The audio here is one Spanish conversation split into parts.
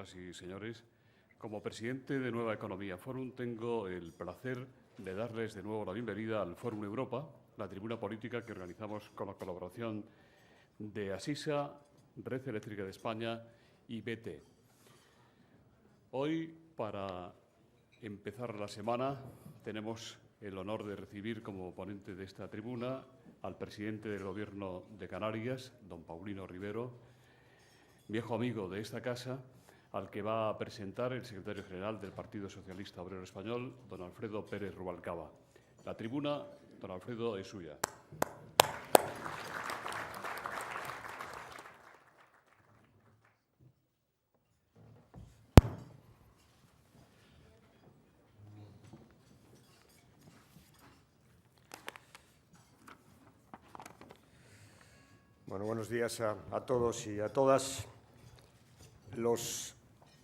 señoras y señores, como presidente de Nueva Economía Forum tengo el placer de darles de nuevo la bienvenida al Fórum Europa, la tribuna política que organizamos con la colaboración de Asisa, Red Eléctrica de España y BT. Hoy, para empezar la semana, tenemos el honor de recibir como ponente de esta tribuna al presidente del Gobierno de Canarias, don Paulino Rivero, viejo amigo de esta casa, al que va a presentar el secretario general del Partido Socialista Obrero Español, don Alfredo Pérez Rubalcaba. La tribuna, don Alfredo, es suya. Bueno, buenos días a todos y a todas. Los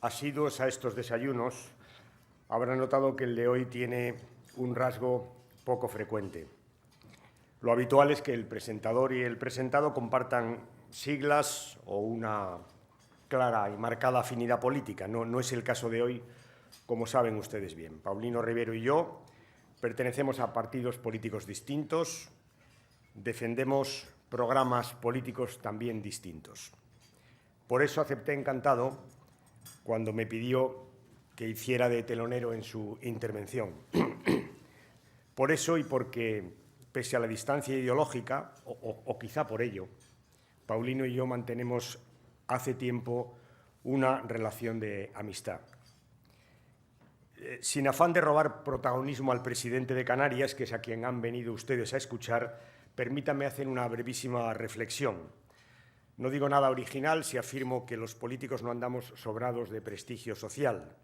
asiduos a estos desayunos habrán notado que el de hoy tiene un rasgo poco frecuente. Lo habitual es que el presentador y el presentado compartan siglas o una clara y marcada afinidad política. No es el caso de hoy, como saben ustedes bien. Paulino Rivero y yo pertenecemos a partidos políticos distintos, defendemos programas políticos también distintos. Por eso acepté encantado cuando me pidió que hiciera de telonero en su intervención. Por eso y porque, pese a la distancia ideológica, o quizá por ello, Paulino y yo mantenemos hace tiempo una relación de amistad. Sin afán de robar protagonismo al presidente de Canarias, que es a quien han venido ustedes a escuchar, permítanme hacer una brevísima reflexión. No digo nada original si afirmo que los políticos no andamos sobrados de prestigio social.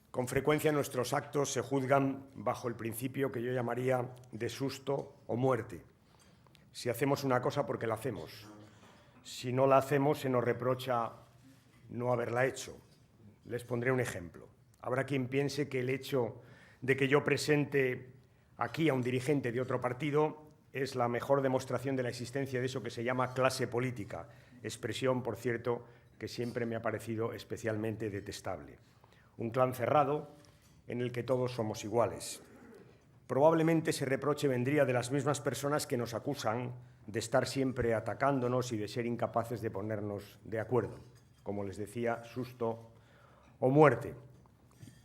Con frecuencia nuestros actos se juzgan bajo el principio que yo llamaría de susto o muerte. Si hacemos una cosa, porque la hacemos. Si no la hacemos, se nos reprocha no haberla hecho. Les pondré un ejemplo. Habrá quien piense que el hecho de que yo presente aquí a un dirigente de otro partido es la mejor demostración de la existencia de eso que se llama clase política, expresión, por cierto, que siempre me ha parecido especialmente detestable. Un clan cerrado en el que todos somos iguales. Probablemente ese reproche vendría de las mismas personas que nos acusan de estar siempre atacándonos y de ser incapaces de ponernos de acuerdo. Como les decía, susto o muerte.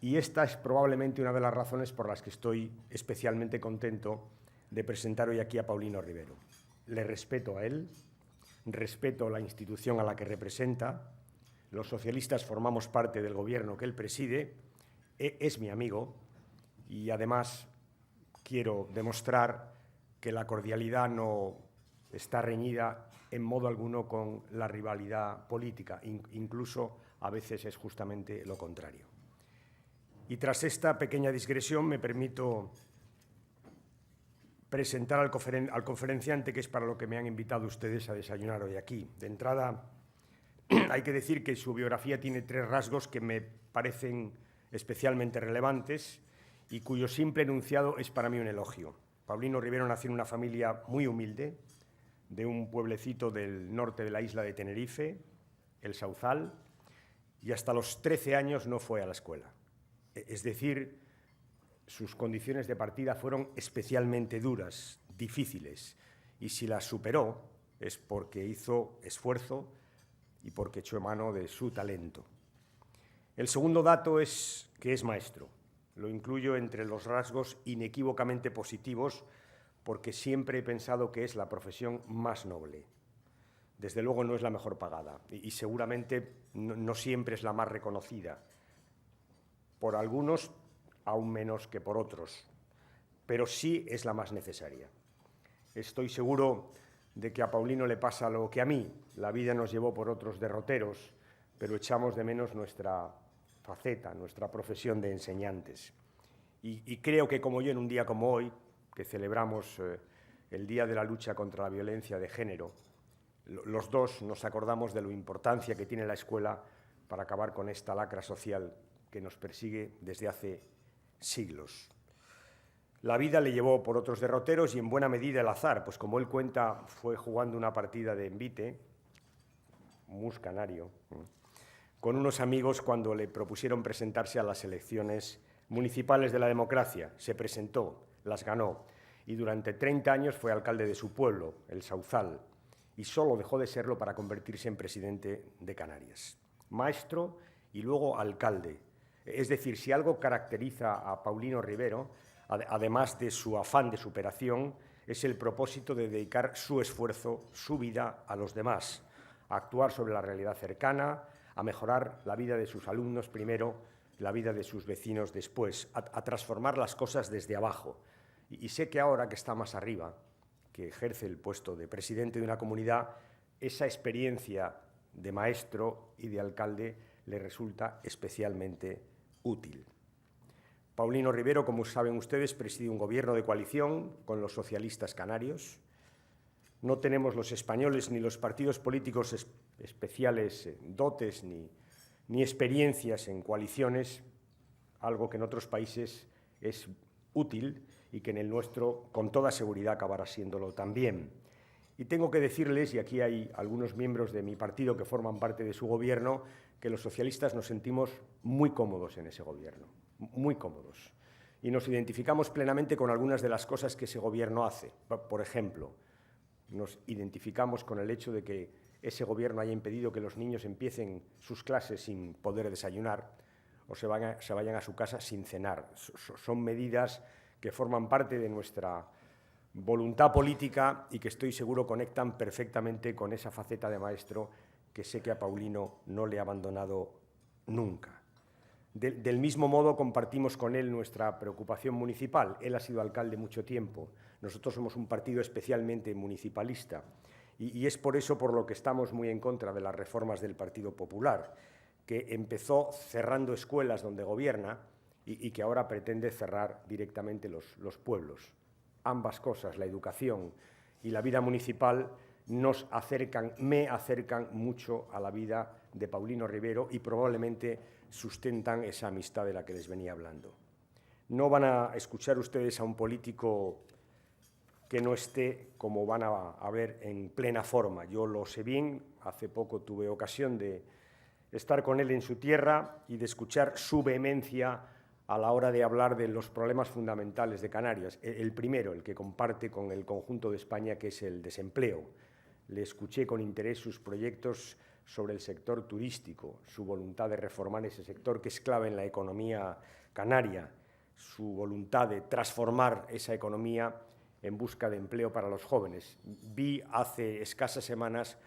Y esta es probablemente una de las razones por las que estoy especialmente contento de presentar hoy aquí a Paulino Rivero. Le respeto a él, respeto la institución a la que representa, los socialistas formamos parte del gobierno que él preside, es mi amigo y además quiero demostrar que la cordialidad no está reñida en modo alguno con la rivalidad política, incluso a veces es justamente lo contrario. Y tras esta pequeña digresión me permito presentar al conferenciante, que es para lo que me han invitado ustedes a desayunar hoy aquí. De entrada, hay que decir que su biografía tiene 3 rasgos que me parecen especialmente relevantes y cuyo simple enunciado es para mí un elogio. Paulino Rivero nació en una familia muy humilde, de un pueblecito del norte de la isla de Tenerife, El Sauzal, y hasta los 13 años no fue a la escuela. Es decir, sus condiciones de partida fueron especialmente duras, difíciles, y si las superó es porque hizo esfuerzo y porque echó mano de su talento. El segundo dato es que es maestro. Lo incluyo entre los rasgos inequívocamente positivos porque siempre he pensado que es la profesión más noble. Desde luego no es la mejor pagada y seguramente no siempre es la más reconocida. Por algunos, aún menos que por otros, pero sí es la más necesaria. Estoy seguro de que a Paulino le pasa lo que a mí. La vida nos llevó por otros derroteros, pero echamos de menos nuestra faceta, nuestra profesión de enseñantes. Y creo que como yo, en un día como hoy, que celebramos el Día de la Lucha contra la Violencia de Género, los dos nos acordamos de la importancia que tiene la escuela para acabar con esta lacra social que nos persigue desde hace siglos. La vida le llevó por otros derroteros y en buena medida el azar, pues como él cuenta, fue jugando una partida de envite, mus canario, con unos amigos cuando le propusieron presentarse a las elecciones municipales de la democracia. Se presentó, las ganó y durante 30 años fue alcalde de su pueblo, el Sauzal, y solo dejó de serlo para convertirse en presidente de Canarias. Maestro y luego alcalde. Es decir, si algo caracteriza a Paulino Rivero, además de su afán de superación, es el propósito de dedicar su esfuerzo, su vida a los demás, a actuar sobre la realidad cercana, a mejorar la vida de sus alumnos primero, la vida de sus vecinos después, a transformar las cosas desde abajo. Y sé que ahora que está más arriba, que ejerce el puesto de presidente de una comunidad, esa experiencia de maestro y de alcalde le resulta especialmente útil. Paulino Rivero, como saben ustedes, preside un gobierno de coalición con los socialistas canarios. No tenemos los españoles ni los partidos políticos especiales dotes ni experiencias en coaliciones, algo que en otros países es útil y que en el nuestro, con toda seguridad, acabará siéndolo también. Y tengo que decirles, y aquí hay algunos miembros de mi partido que forman parte de su gobierno, que los socialistas nos sentimos muy cómodos en ese gobierno, muy cómodos. Y nos identificamos plenamente con algunas de las cosas que ese gobierno hace. Por ejemplo, nos identificamos con el hecho de que ese gobierno haya impedido que los niños empiecen sus clases sin poder desayunar o se vayan a su casa sin cenar. Son medidas que forman parte de nuestra voluntad política y que estoy seguro conectan perfectamente con esa faceta de maestro que sé que a Paulino no le ha abandonado nunca. Del mismo modo, compartimos con él nuestra preocupación municipal. Él ha sido alcalde mucho tiempo. Nosotros somos un partido especialmente municipalista y es por eso por lo que estamos muy en contra de las reformas del Partido Popular, que empezó cerrando escuelas donde gobierna y que ahora pretende cerrar directamente los pueblos. Ambas cosas, la educación y la vida municipal, me acercan mucho a la vida de Paulino Rivero y probablemente sustentan esa amistad de la que les venía hablando. No van a escuchar ustedes a un político que no esté, como van a ver, en plena forma. Yo lo sé bien, hace poco tuve ocasión de estar con él en su tierra y de escuchar su vehemencia a la hora de hablar de los problemas fundamentales de Canarias. El primero, el que comparte con el conjunto de España, que es el desempleo. Le escuché con interés sus proyectos sobre el sector turístico, su voluntad de reformar ese sector que es clave en la economía canaria, su voluntad de transformar esa economía en busca de empleo para los jóvenes. Vi hace escasas semanas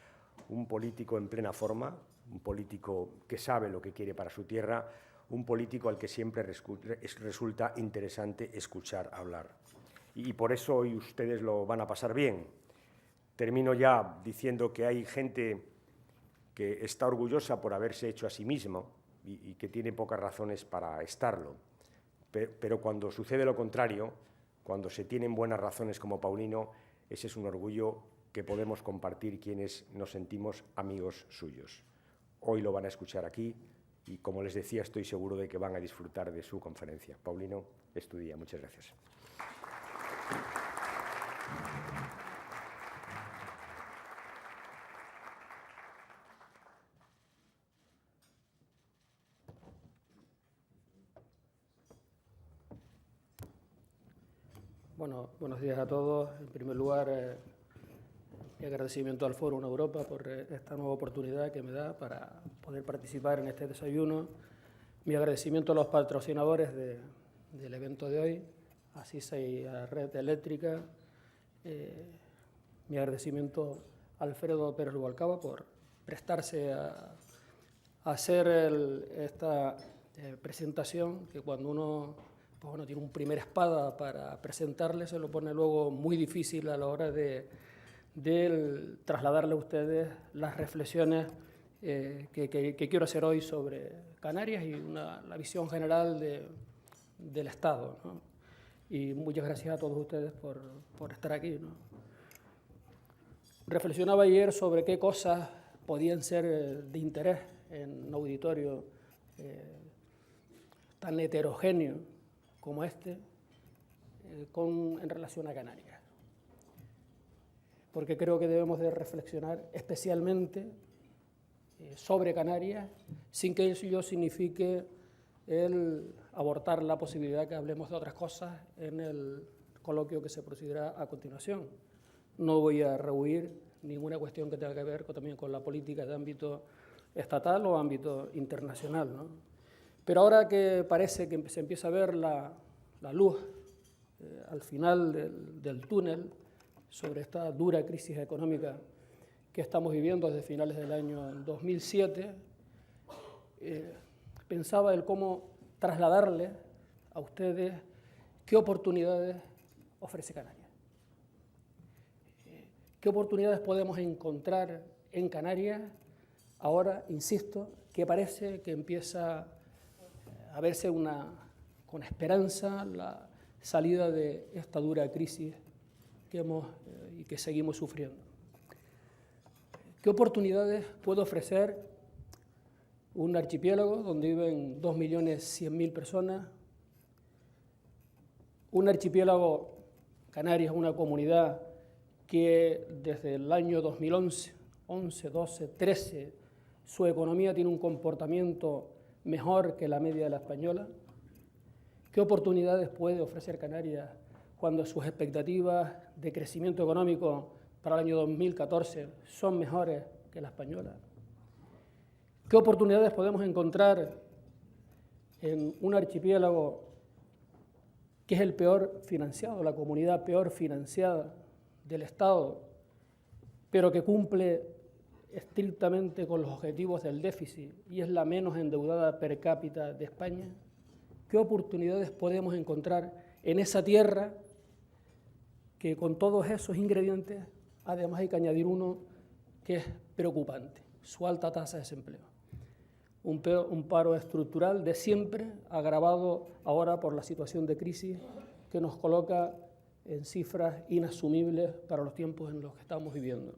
un político en plena forma, un político que sabe lo que quiere para su tierra, un político al que siempre resulta interesante escuchar hablar. Y por eso hoy ustedes lo van a pasar bien. Termino ya diciendo que hay gente que está orgullosa por haberse hecho a sí mismo y que tiene pocas razones para estarlo. Pero cuando sucede lo contrario, cuando se tienen buenas razones como Paulino, ese es un orgullo que podemos compartir quienes nos sentimos amigos suyos. Hoy lo van a escuchar aquí y, como les decía, estoy seguro de que van a disfrutar de su conferencia. Paulino, es tu día. Muchas gracias. Bueno, buenos días a todos. En primer lugar, mi agradecimiento al Fórum Europa por esta nueva oportunidad que me da para poder participar en este desayuno. Mi agradecimiento a los patrocinadores del evento de hoy, a CISA y a Red Eléctrica. Mi agradecimiento a Alfredo Pérez Rubalcaba por prestarse a hacer esta presentación, que cuando uno tiene un primer espada para presentarle, se lo pone luego muy difícil a la hora de trasladarle a ustedes las reflexiones que quiero hacer hoy sobre Canarias y la visión general del Estado, ¿no? Y muchas gracias a todos ustedes por estar aquí, ¿no? Reflexionaba ayer sobre qué cosas podían ser de interés en un auditorio tan heterogéneo como este, en relación a Canarias. Porque creo que debemos de reflexionar especialmente sobre Canarias, sin que ello signifique el abortar la posibilidad que hablemos de otras cosas en el coloquio que se procederá a continuación. No voy a rehuir ninguna cuestión que tenga que ver también con la política de ámbito estatal o ámbito internacional, ¿no? Pero ahora que parece que se empieza a ver la luz al final del túnel sobre esta dura crisis económica que estamos viviendo desde finales del año 2007, pensaba el cómo trasladarle a ustedes qué oportunidades ofrece Canarias. ¿Qué oportunidades podemos encontrar en Canarias ahora, insisto, que parece que empieza a verse con esperanza la salida de esta dura crisis que hemos y que seguimos sufriendo? ¿Qué oportunidades puede ofrecer un archipiélago donde viven 2.100.000 personas? Un archipiélago, Canarias, una comunidad que desde el año 2011, 11, 12, 13, su economía tiene un comportamiento mejor que la media de la española. ¿Qué oportunidades puede ofrecer Canarias cuando sus expectativas de crecimiento económico para el año 2014 son mejores que la española? ¿Qué oportunidades podemos encontrar en un archipiélago que es el peor financiado, la comunidad peor financiada del Estado, pero que cumple estrictamente con los objetivos del déficit y es la menos endeudada per cápita de España? ¿Qué oportunidades podemos encontrar en esa tierra que con todos esos ingredientes, además hay que añadir uno que es preocupante, su alta tasa de desempleo? Un paro estructural de siempre, agravado ahora por la situación de crisis que nos coloca en cifras inasumibles para los tiempos en los que estamos viviendo.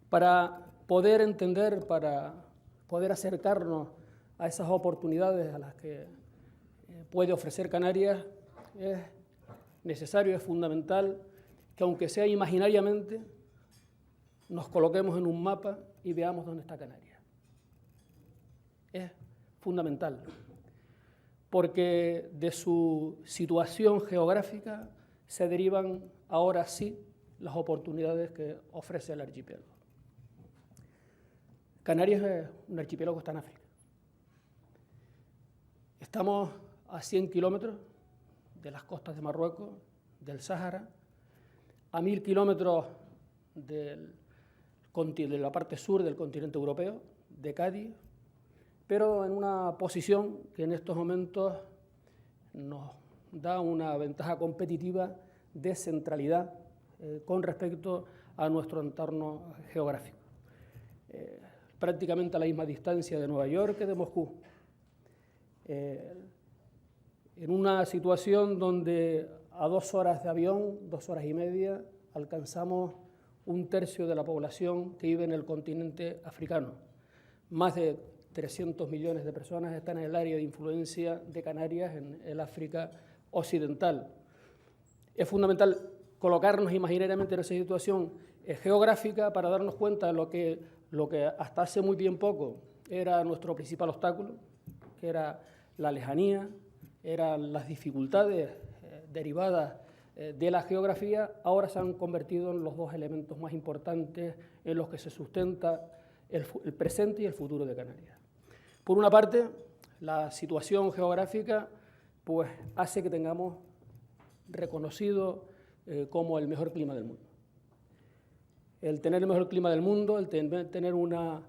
Para poder entender, para poder acercarnos a esas oportunidades a las que puede ofrecer Canarias, es necesario, es fundamental que, aunque sea imaginariamente, nos coloquemos en un mapa y veamos dónde está Canarias. Es fundamental, porque de su situación geográfica se derivan ahora sí las oportunidades que ofrece el archipiélago. Canarias es un archipiélago que está en África. Estamos a 100 kilómetros de las costas de Marruecos, del Sáhara, a 1.000 kilómetros de la parte sur del continente europeo, de Cádiz, pero en una posición que en estos momentos nos da una ventaja competitiva de centralidad con respecto a nuestro entorno geográfico. Prácticamente a la misma distancia de Nueva York que de Moscú. En una situación donde a 2 horas de avión, 2 horas y media, alcanzamos 1/3 de la población que vive en el continente africano. Más de 300 millones de personas están en el área de influencia de Canarias, en el África occidental. Es fundamental colocarnos imaginariamente en esa situación geográfica para darnos cuenta de lo que hasta hace muy bien poco era nuestro principal obstáculo, que era la lejanía, eran las dificultades derivadas de la geografía, ahora se han convertido en los 2 elementos más importantes en los que se sustenta el presente y el futuro de Canarias. Por una parte, la situación geográfica pues, hace que tengamos reconocido como el mejor clima del mundo. El tener el mejor clima del mundo, el tener unos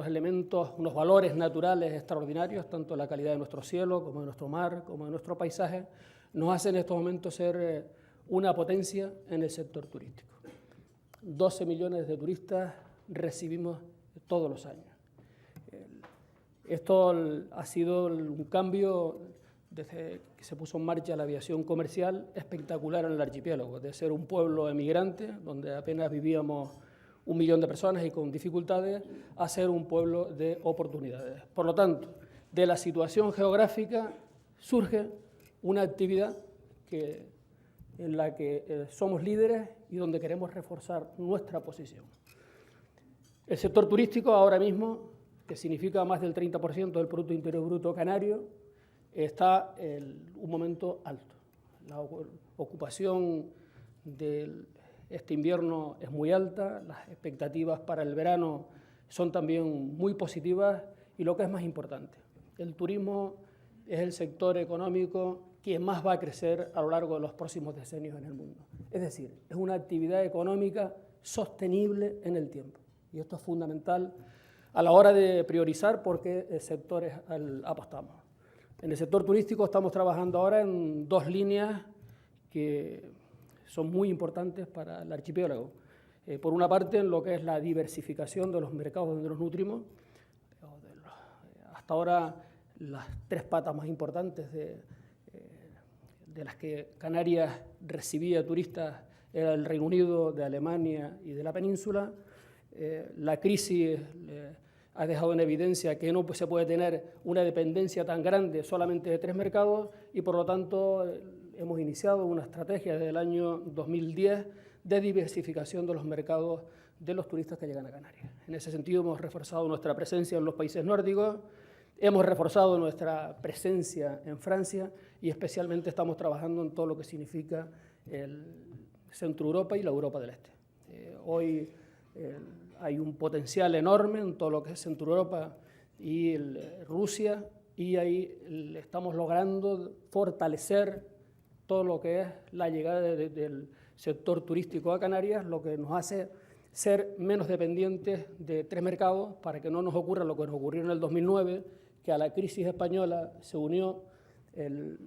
elementos, unos valores naturales extraordinarios, tanto la calidad de nuestro cielo, como de nuestro mar, como de nuestro paisaje, nos hace en estos momentos ser una potencia en el sector turístico. 12 millones de turistas recibimos todos los años. Esto ha sido un cambio desde que se puso en marcha la aviación comercial espectacular en el archipiélago, de ser un pueblo emigrante, donde apenas vivíamos 1 millón de personas y con dificultades, a ser un pueblo de oportunidades. Por lo tanto, de la situación geográfica surge una actividad en la que somos líderes y donde queremos reforzar nuestra posición. El sector turístico ahora mismo, que significa más del 30% del Producto Interior Bruto canario, está en un momento alto. La ocupación de este invierno es muy alta, las expectativas para el verano son también muy positivas y lo que es más importante, el turismo es el sector económico que más va a crecer a lo largo de los próximos decenios en el mundo. Es decir, es una actividad económica sostenible en el tiempo. Y esto es fundamental a la hora de priorizar por qué sectores apostamos. En el sector turístico estamos trabajando ahora en dos líneas que son muy importantes para el archipiélago. Por una parte, en lo que es la diversificación de los mercados donde nos nutrimos. Hasta ahora, las tres patas más importantes de las que Canarias recibía turistas era el Reino Unido, de Alemania y de la península. La crisis ha dejado en evidencia que no se puede tener una dependencia tan grande solamente de tres mercados y, por lo tanto, hemos iniciado una estrategia desde el año 2010 de diversificación de los mercados de los turistas que llegan a Canarias. En ese sentido, hemos reforzado nuestra presencia en los países nórdicos, hemos reforzado nuestra presencia en Francia y especialmente estamos trabajando en todo lo que significa el Centro Europa y la Europa del Este. Hoy hay un potencial enorme en todo lo que es Centro Europa y Rusia y ahí estamos logrando fortalecer todo lo que es la llegada del sector turístico a Canarias, lo que nos hace ser menos dependientes de tres mercados para que no nos ocurra lo que nos ocurrió en el 2009, que a la crisis española se unió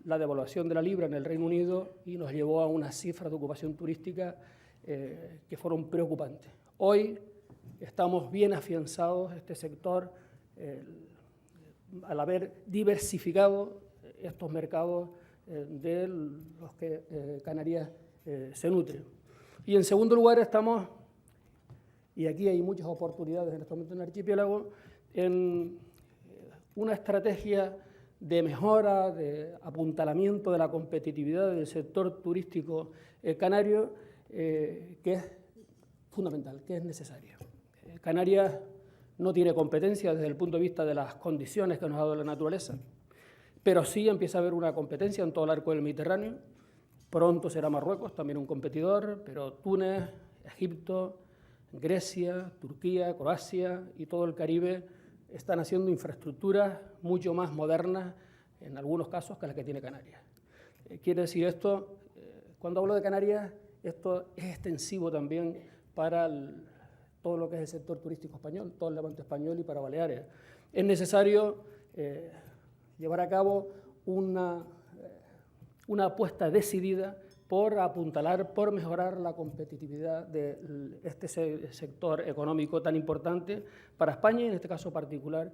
la devaluación de la libra en el Reino Unido y nos llevó a unas cifras de ocupación turística que fueron preocupantes. Hoy estamos bien afianzados este sector al haber diversificado estos mercados de los que Canarias se nutre. Y en segundo lugar estamos, y aquí hay muchas oportunidades en este momento en el archipiélago, en una estrategia de mejora, de apuntalamiento de la competitividad del sector turístico canario, que es fundamental, que es necesaria. Canarias no tiene competencia desde el punto de vista de las condiciones que nos ha dado la naturaleza, pero sí empieza a haber una competencia en todo el arco del Mediterráneo. Pronto será Marruecos también un competidor, pero Túnez, Egipto, Grecia, Turquía, Croacia y todo el Caribe están haciendo infraestructuras mucho más modernas, en algunos casos, que las que tiene Canarias. Quiere decir esto, cuando hablo de Canarias, esto es extensivo también para todo lo que es el sector turístico español, todo el levante español y para Baleares. Es necesario llevar a cabo una apuesta decidida por apuntalar, por mejorar la competitividad de este sector económico tan importante para España y en este caso particular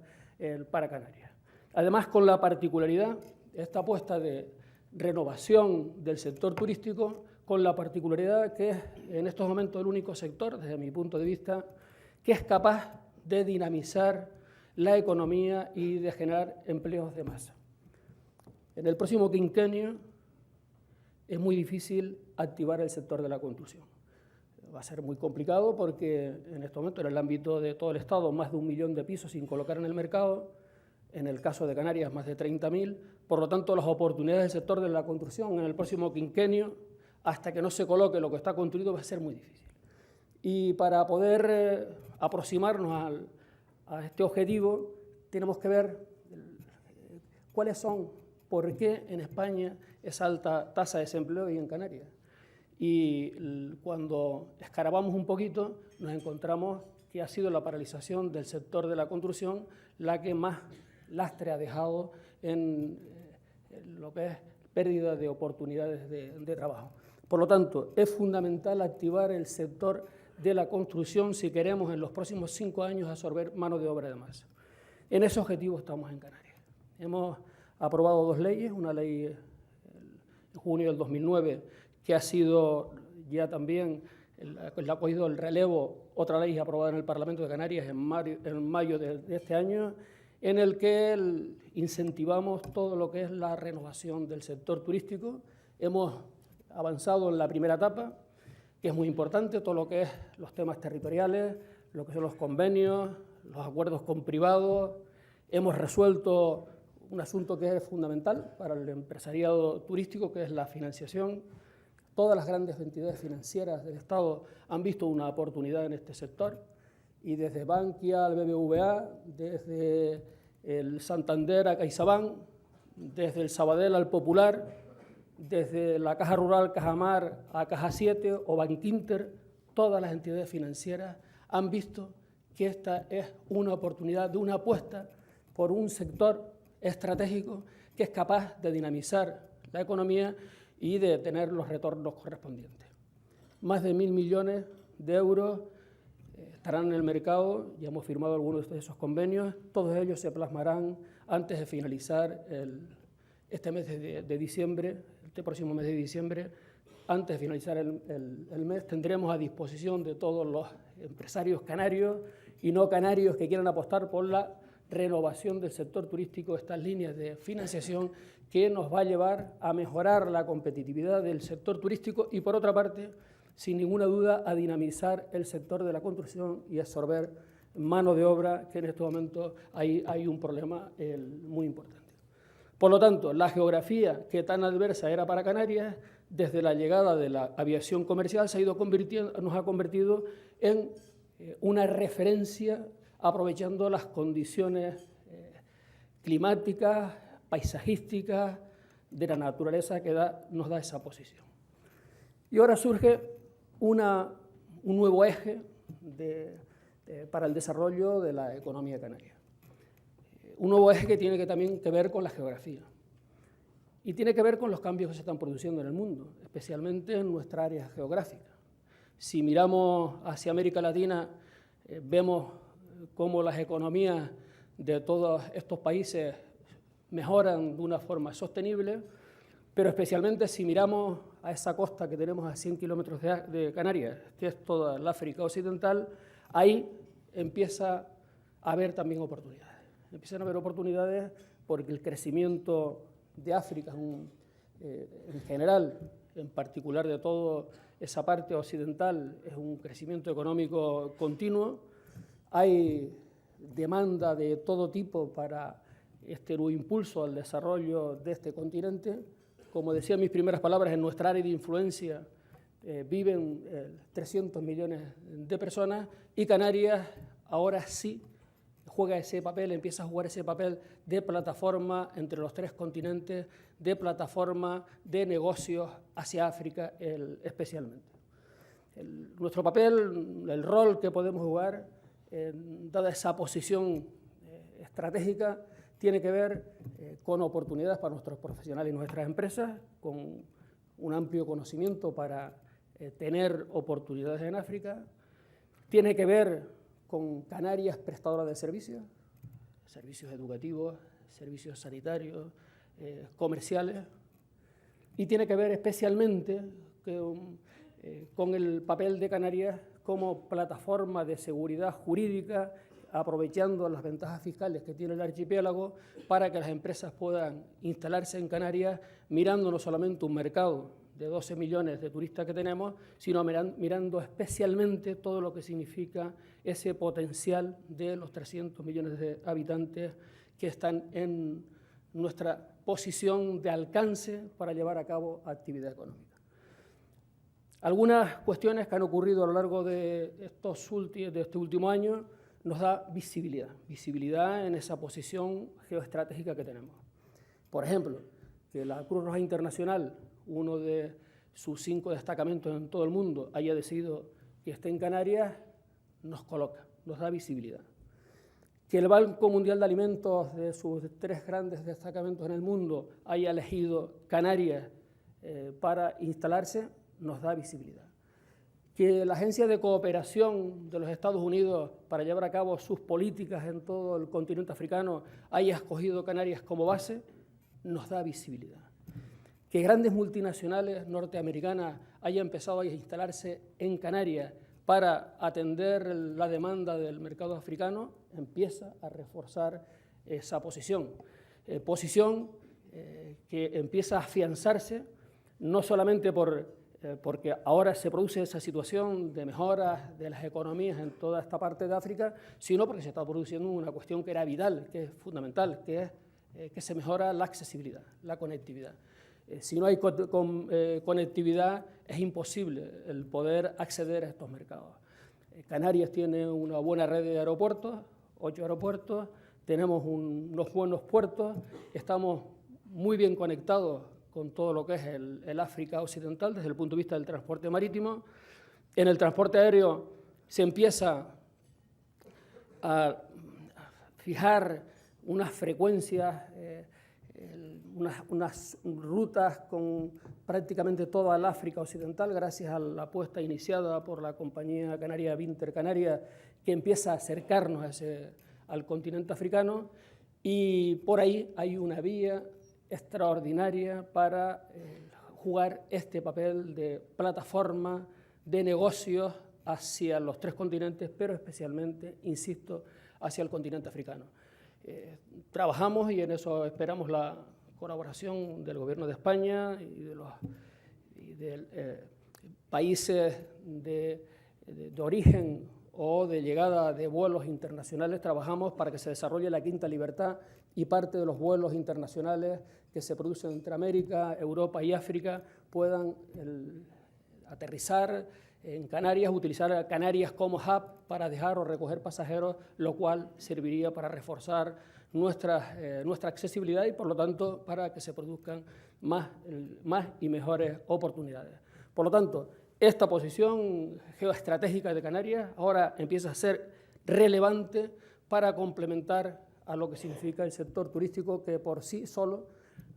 para Canarias. Además, con la particularidad, esta apuesta de renovación del sector turístico, con la particularidad que es en estos momentos el único sector, desde mi punto de vista, que es capaz de dinamizar la economía y de generar empleos de masa. En el próximo quinquenio es muy difícil activar el sector de la construcción. Va a ser muy complicado porque en este momento en el ámbito de todo el Estado más de 1 millón de pisos sin colocar en el mercado, en el caso de Canarias más de 30.000, por lo tanto las oportunidades del sector de la construcción en el próximo quinquenio, hasta que no se coloque lo que está construido, va a ser muy difícil. Y para poder aproximarnos a este objetivo tenemos que ver cuáles son, por qué en España es alta tasa de desempleo y en Canarias. Y cuando escarbamos un poquito, nos encontramos que ha sido la paralización del sector de la construcción la que más lastre ha dejado en lo que es pérdida de oportunidades de trabajo. Por lo tanto, es fundamental activar el sector de la construcción si queremos en los próximos 5 años absorber mano de obra de masa. En ese objetivo estamos en Canarias. Hemos aprobado 2 leyes, una ley en junio del 2009 que ha sido ya también, ha cogido el relevo, otra ley aprobada en el Parlamento de Canarias en mayo de este año, en el que incentivamos todo lo que es la renovación del sector turístico. Hemos avanzado en la primera etapa, que es muy importante, todo lo que es los temas territoriales, lo que son los convenios, los acuerdos con privados. Hemos resuelto un asunto que es fundamental para el empresariado turístico, que es la financiación. Todas las grandes entidades financieras del Estado han visto una oportunidad en este sector, y desde Bankia al BBVA, desde el Santander a CaixaBank, desde el Sabadell al Popular, desde la Caja Rural Cajamar a Caja 7 o Bankinter, todas las entidades financieras han visto que esta es una oportunidad de una apuesta por un sector estratégico que es capaz de dinamizar la economía y de tener los retornos correspondientes. Más de 1.000 millones de euros estarán en el mercado, ya hemos firmado algunos de esos convenios, todos ellos se plasmarán antes de finalizar este mes de diciembre, este próximo mes de diciembre. Antes de finalizar el mes tendremos a disposición de todos los empresarios canarios y no canarios que quieran apostar por la renovación del sector turístico, estas líneas de financiación que nos va a llevar a mejorar la competitividad del sector turístico y, por otra parte, sin ninguna duda, a dinamizar el sector de la construcción y absorber mano de obra, que en este momento hay un problema muy importante. Por lo tanto, la geografía que tan adversa era para Canarias, desde la llegada de la aviación comercial nos ha convertido en una referencia, aprovechando las condiciones climáticas, paisajísticas, de la naturaleza que nos da esa posición. Y ahora surge un nuevo eje para el desarrollo de la economía canaria. Un nuevo eje que tiene también que ver con la geografía y tiene que ver con los cambios que se están produciendo en el mundo, especialmente en nuestra área geográfica. Si miramos hacia América Latina, vemos cómo las economías de todos estos países mejoran de una forma sostenible, pero especialmente si miramos a esa costa que tenemos a 100 kilómetros de Canarias, que es toda el África Occidental, ahí empieza a haber también oportunidades. Empiezan a haber oportunidades porque el crecimiento de África en general, en particular de toda esa parte occidental, es un crecimiento económico continuo. Hay demanda de todo tipo para este nuevo impulso al desarrollo de este continente. Como decía en mis primeras palabras, en nuestra área de influencia viven 300 millones de personas y Canarias ahora sí juega ese papel, empieza a jugar ese papel de plataforma entre los tres continentes, de plataforma de negocios hacia África especialmente. Nuestro papel, el rol que podemos jugar, dada esa posición estratégica, tiene que ver con oportunidades para nuestros profesionales y nuestras empresas, con un amplio conocimiento para tener oportunidades en África. Tiene que ver con Canarias prestadoras de servicios educativos, servicios sanitarios, comerciales, y tiene que ver especialmente con el papel de Canarias como plataforma de seguridad jurídica, aprovechando las ventajas fiscales que tiene el archipiélago para que las empresas puedan instalarse en Canarias, mirando no solamente un mercado de 12 millones de turistas que tenemos, sino mirando especialmente todo lo que significa ese potencial de los 300 millones de habitantes que están en nuestra posición de alcance para llevar a cabo actividad económica. Algunas cuestiones que han ocurrido a lo largo de este último año nos da visibilidad en esa posición geoestratégica que tenemos. Por ejemplo, que la Cruz Roja Internacional, uno de sus 5 destacamentos en todo el mundo, haya decidido que esté en Canarias, nos coloca, nos da visibilidad. Que el Banco Mundial de Alimentos, de sus 3 grandes destacamentos en el mundo, haya elegido Canarias para instalarse, nos da visibilidad. Que la Agencia de Cooperación de los Estados Unidos, para llevar a cabo sus políticas en todo el continente africano, haya escogido Canarias como base, nos da visibilidad. Que grandes multinacionales norteamericanas hayan empezado a instalarse en Canarias para atender la demanda del mercado africano, empieza a reforzar esa posición. Posición que empieza a afianzarse no solamente por porque ahora se produce esa situación de mejora de las economías en toda esta parte de África, sino porque se está produciendo una cuestión que era vital, que es fundamental, que es que se mejora la accesibilidad, la conectividad. Si no hay conectividad, es imposible el poder acceder a estos mercados. Canarias tiene una buena red de aeropuertos, 8 aeropuertos, tenemos unos buenos puertos, estamos muy bien conectados con todo lo que es el África Occidental desde el punto de vista del transporte marítimo. En el transporte aéreo se empieza a fijar unas frecuencias, unas rutas con prácticamente toda el África Occidental, gracias a la apuesta iniciada por la compañía canaria Vinter Canaria, que empieza a acercarnos al continente africano, y por ahí hay una vía extraordinaria para jugar este papel de plataforma de negocios hacia los 3 continentes, pero especialmente, insisto, hacia el continente africano. Trabajamos, y en eso esperamos la colaboración del Gobierno de España y de países de origen o de llegada de vuelos internacionales. Trabajamos para que se desarrolle la Quinta Libertad y parte de los vuelos internacionales que se producen entre América, Europa y África puedan aterrizar en Canarias, utilizar a Canarias como hub para dejar o recoger pasajeros, lo cual serviría para reforzar nuestra accesibilidad y, por lo tanto, para que se produzcan más y mejores oportunidades. Por lo tanto, esta posición geoestratégica de Canarias ahora empieza a ser relevante para complementar a lo que significa el sector turístico, que por sí solo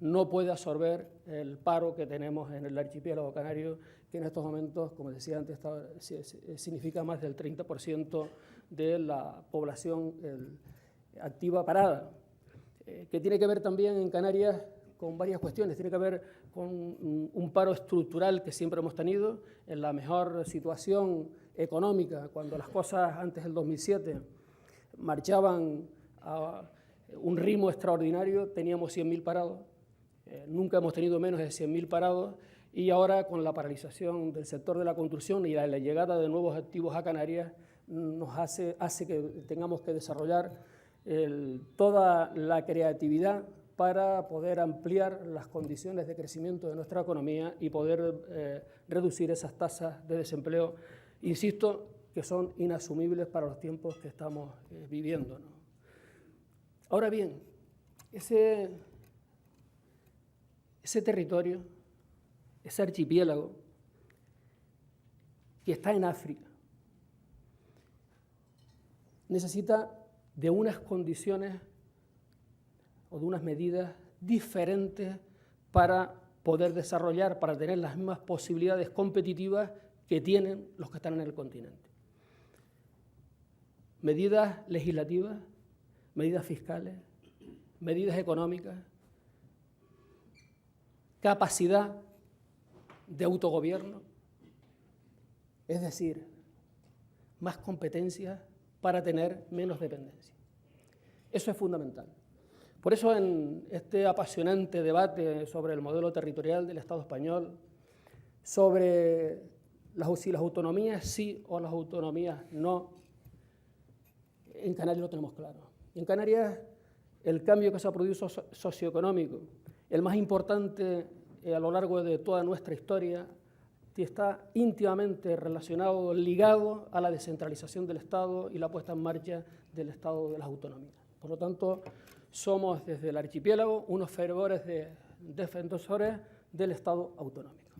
no puede absorber el paro que tenemos en el archipiélago canario, que en estos momentos, como decía antes, significa más del 30% de la población activa parada, que tiene que ver también en Canarias con varias cuestiones. Tiene que ver con un paro estructural que siempre hemos tenido, en la mejor situación económica, cuando las cosas antes del 2007 marchaban a un ritmo extraordinario, teníamos 100.000 parados, nunca hemos tenido menos de 100.000 parados, y ahora con la paralización del sector de la construcción y la llegada de nuevos activos a Canarias nos hace que tengamos que desarrollar toda la creatividad para poder ampliar las condiciones de crecimiento de nuestra economía y poder reducir esas tasas de desempleo, insisto, que son inasumibles para los tiempos que estamos viviendo, ¿no? Ahora bien, ese territorio, ese archipiélago que está en África, necesita de unas condiciones o de unas medidas diferentes para poder desarrollar, para tener las mismas posibilidades competitivas que tienen los que están en el continente. Medidas legislativas, medidas fiscales, medidas económicas, capacidad de autogobierno, es decir, más competencias para tener menos dependencia. Eso es fundamental. Por eso, en este apasionante debate sobre el modelo territorial del Estado español, sobre si las autonomías sí o las autonomías no, en Canarias lo tenemos claro. En Canarias, el cambio que se ha producido socioeconómico, el más importante a lo largo de toda nuestra historia, está íntimamente relacionado, ligado a la descentralización del Estado y la puesta en marcha del Estado de las autonomías. Por lo tanto, somos desde el archipiélago unos fervores defensores del Estado autonómico.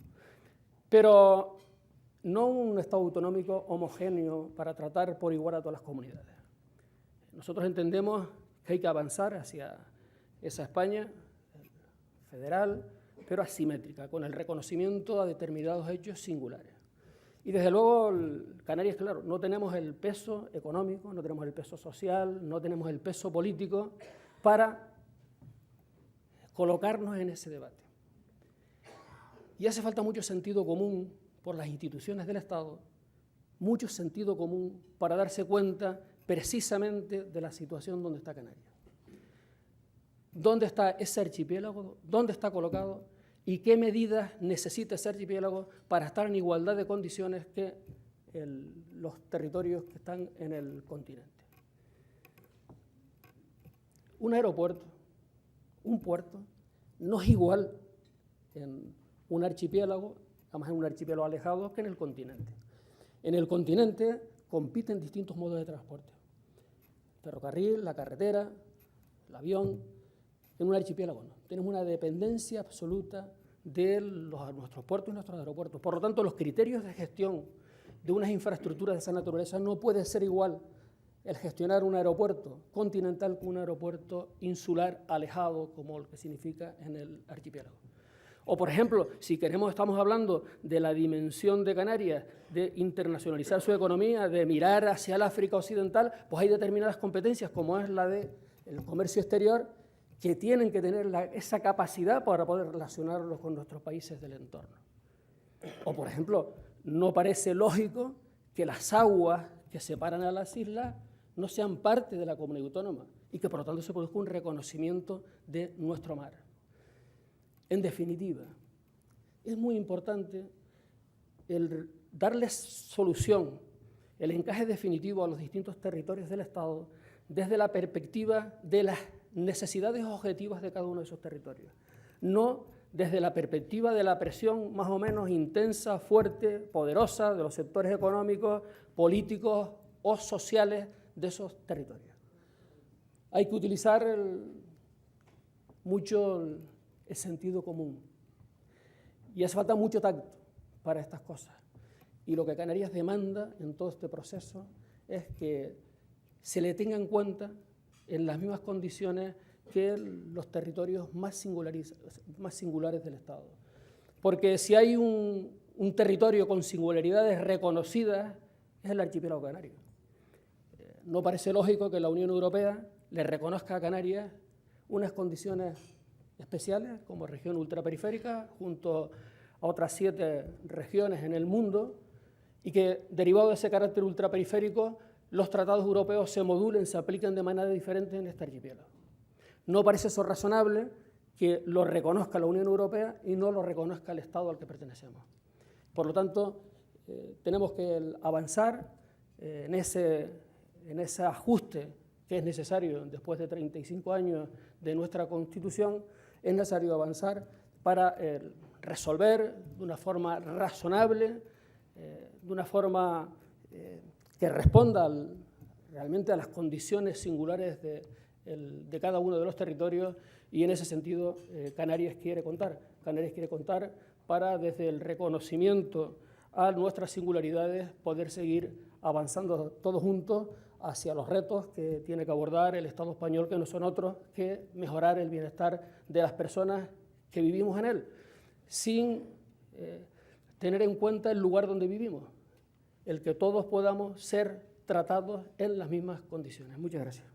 Pero no un Estado autonómico homogéneo para tratar por igual a todas las comunidades. Nosotros entendemos que hay que avanzar hacia esa España federal, pero asimétrica, con el reconocimiento a determinados hechos singulares. Y desde luego, Canarias, claro, no tenemos el peso económico, no tenemos el peso social, no tenemos el peso político para colocarnos en ese debate. Y hace falta mucho sentido común por las instituciones del Estado, mucho sentido común para darse cuenta precisamente de la situación donde está Canarias. ¿Dónde está ese archipiélago? ¿Dónde está colocado? y qué medidas necesita ese archipiélago para estar en igualdad de condiciones que los territorios que están en el continente. Un aeropuerto, un puerto, no es igual en un archipiélago, además en un archipiélago alejado, que en el continente. En el continente compiten distintos modos de transporte. El ferrocarril, la carretera, el avión. En un archipiélago no. Tenemos una dependencia absoluta de nuestros puertos y nuestros aeropuertos. Por lo tanto, los criterios de gestión de unas infraestructuras de esa naturaleza no puede ser igual el gestionar un aeropuerto continental que un aeropuerto insular alejado, como el que significa en el archipiélago. O, por ejemplo, si estamos hablando de la dimensión de Canarias, de internacionalizar su economía, de mirar hacia el África Occidental, pues hay determinadas competencias, como es la del comercio exterior, que tienen que tener esa capacidad para poder relacionarlos con nuestros países del entorno. O, por ejemplo, no parece lógico que las aguas que separan a las islas no sean parte de la comunidad autónoma y que, por lo tanto, se produzca un reconocimiento de nuestro mar. En definitiva, es muy importante el darles solución, el encaje definitivo a los distintos territorios del Estado desde la perspectiva de las necesidades objetivas de cada uno de esos territorios, no desde la perspectiva de la presión más o menos intensa, fuerte, poderosa de los sectores económicos, políticos o sociales de esos territorios. Hay que utilizar mucho el sentido común y hace falta mucho tacto para estas cosas. Y lo que Canarias demanda en todo este proceso es que se le tenga en cuenta en las mismas condiciones que los territorios más singulares del Estado. Porque si hay un territorio con singularidades reconocidas, es el archipiélago canario. No parece lógico que la Unión Europea le reconozca a Canarias unas condiciones especiales como región ultraperiférica junto a otras 7 regiones en el mundo y que, derivado de ese carácter ultraperiférico, los tratados europeos se modulen, se apliquen de manera diferente en este archipiélago. No parece eso razonable que lo reconozca la Unión Europea y no lo reconozca el Estado al que pertenecemos. Por lo tanto, tenemos que avanzar en ese ajuste que es necesario después de 35 años de nuestra Constitución. Es necesario avanzar para resolver de una forma razonable, de una forma que responda realmente a las condiciones singulares de cada uno de los territorios, y en ese sentido Canarias quiere contar. Canarias quiere contar para, desde el reconocimiento a nuestras singularidades, poder seguir avanzando todos juntos hacia los retos que tiene que abordar el Estado español, que no son otros que mejorar el bienestar de las personas que vivimos en él, sin tener en cuenta el lugar donde vivimos, el que todos podamos ser tratados en las mismas condiciones. Muchas gracias.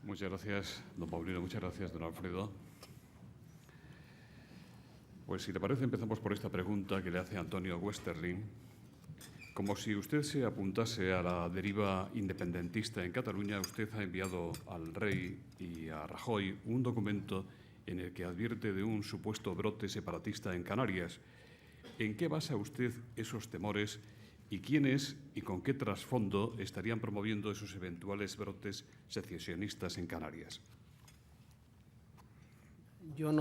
Muchas gracias, don Paulino. Muchas gracias, don Alfredo. Pues si te parece, empezamos por esta pregunta que le hace Antonio Westerling. Como si usted se apuntase a la deriva independentista en Cataluña, usted ha enviado al rey y a Rajoy un documento en el que advierte de un supuesto brote separatista en Canarias. ¿En qué basa usted esos temores y quiénes y con qué trasfondo estarían promoviendo esos eventuales brotes secesionistas en Canarias? Yo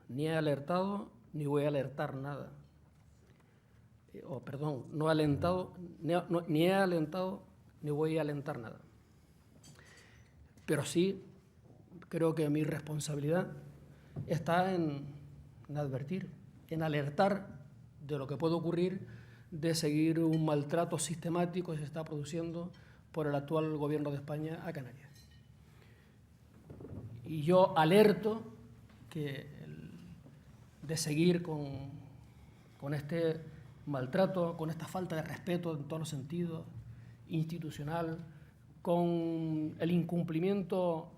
ni he alertado ni voy a alertar nada. No he alentado, ni he alentado ni voy a alentar nada. Pero sí creo que mi responsabilidad está en advertir, en alertar de lo que puede ocurrir, de seguir un maltrato sistemático que se está produciendo por el actual gobierno de España a Canarias. Y yo alerto de seguir con este maltrato, con esta falta de respeto en todos los sentidos, institucional, con el incumplimiento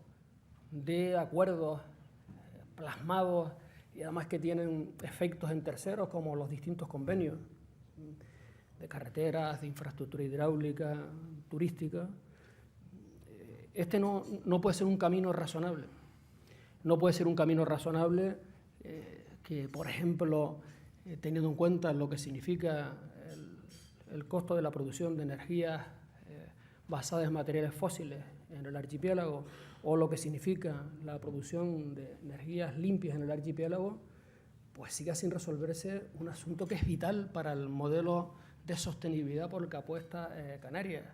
de acuerdos plasmados y además que tienen efectos en terceros, como los distintos convenios. de carreteras, de infraestructura hidráulica, turística. Este no puede ser un camino razonable. No puede ser un camino razonable que, por ejemplo, teniendo en cuenta lo que significa el costo de la producción de energías basadas en materiales fósiles en el archipiélago, o lo que significa la producción de energías limpias en el archipiélago, pues siga sin resolverse un asunto que es vital para el modelo de sostenibilidad por el que apuesta Canarias.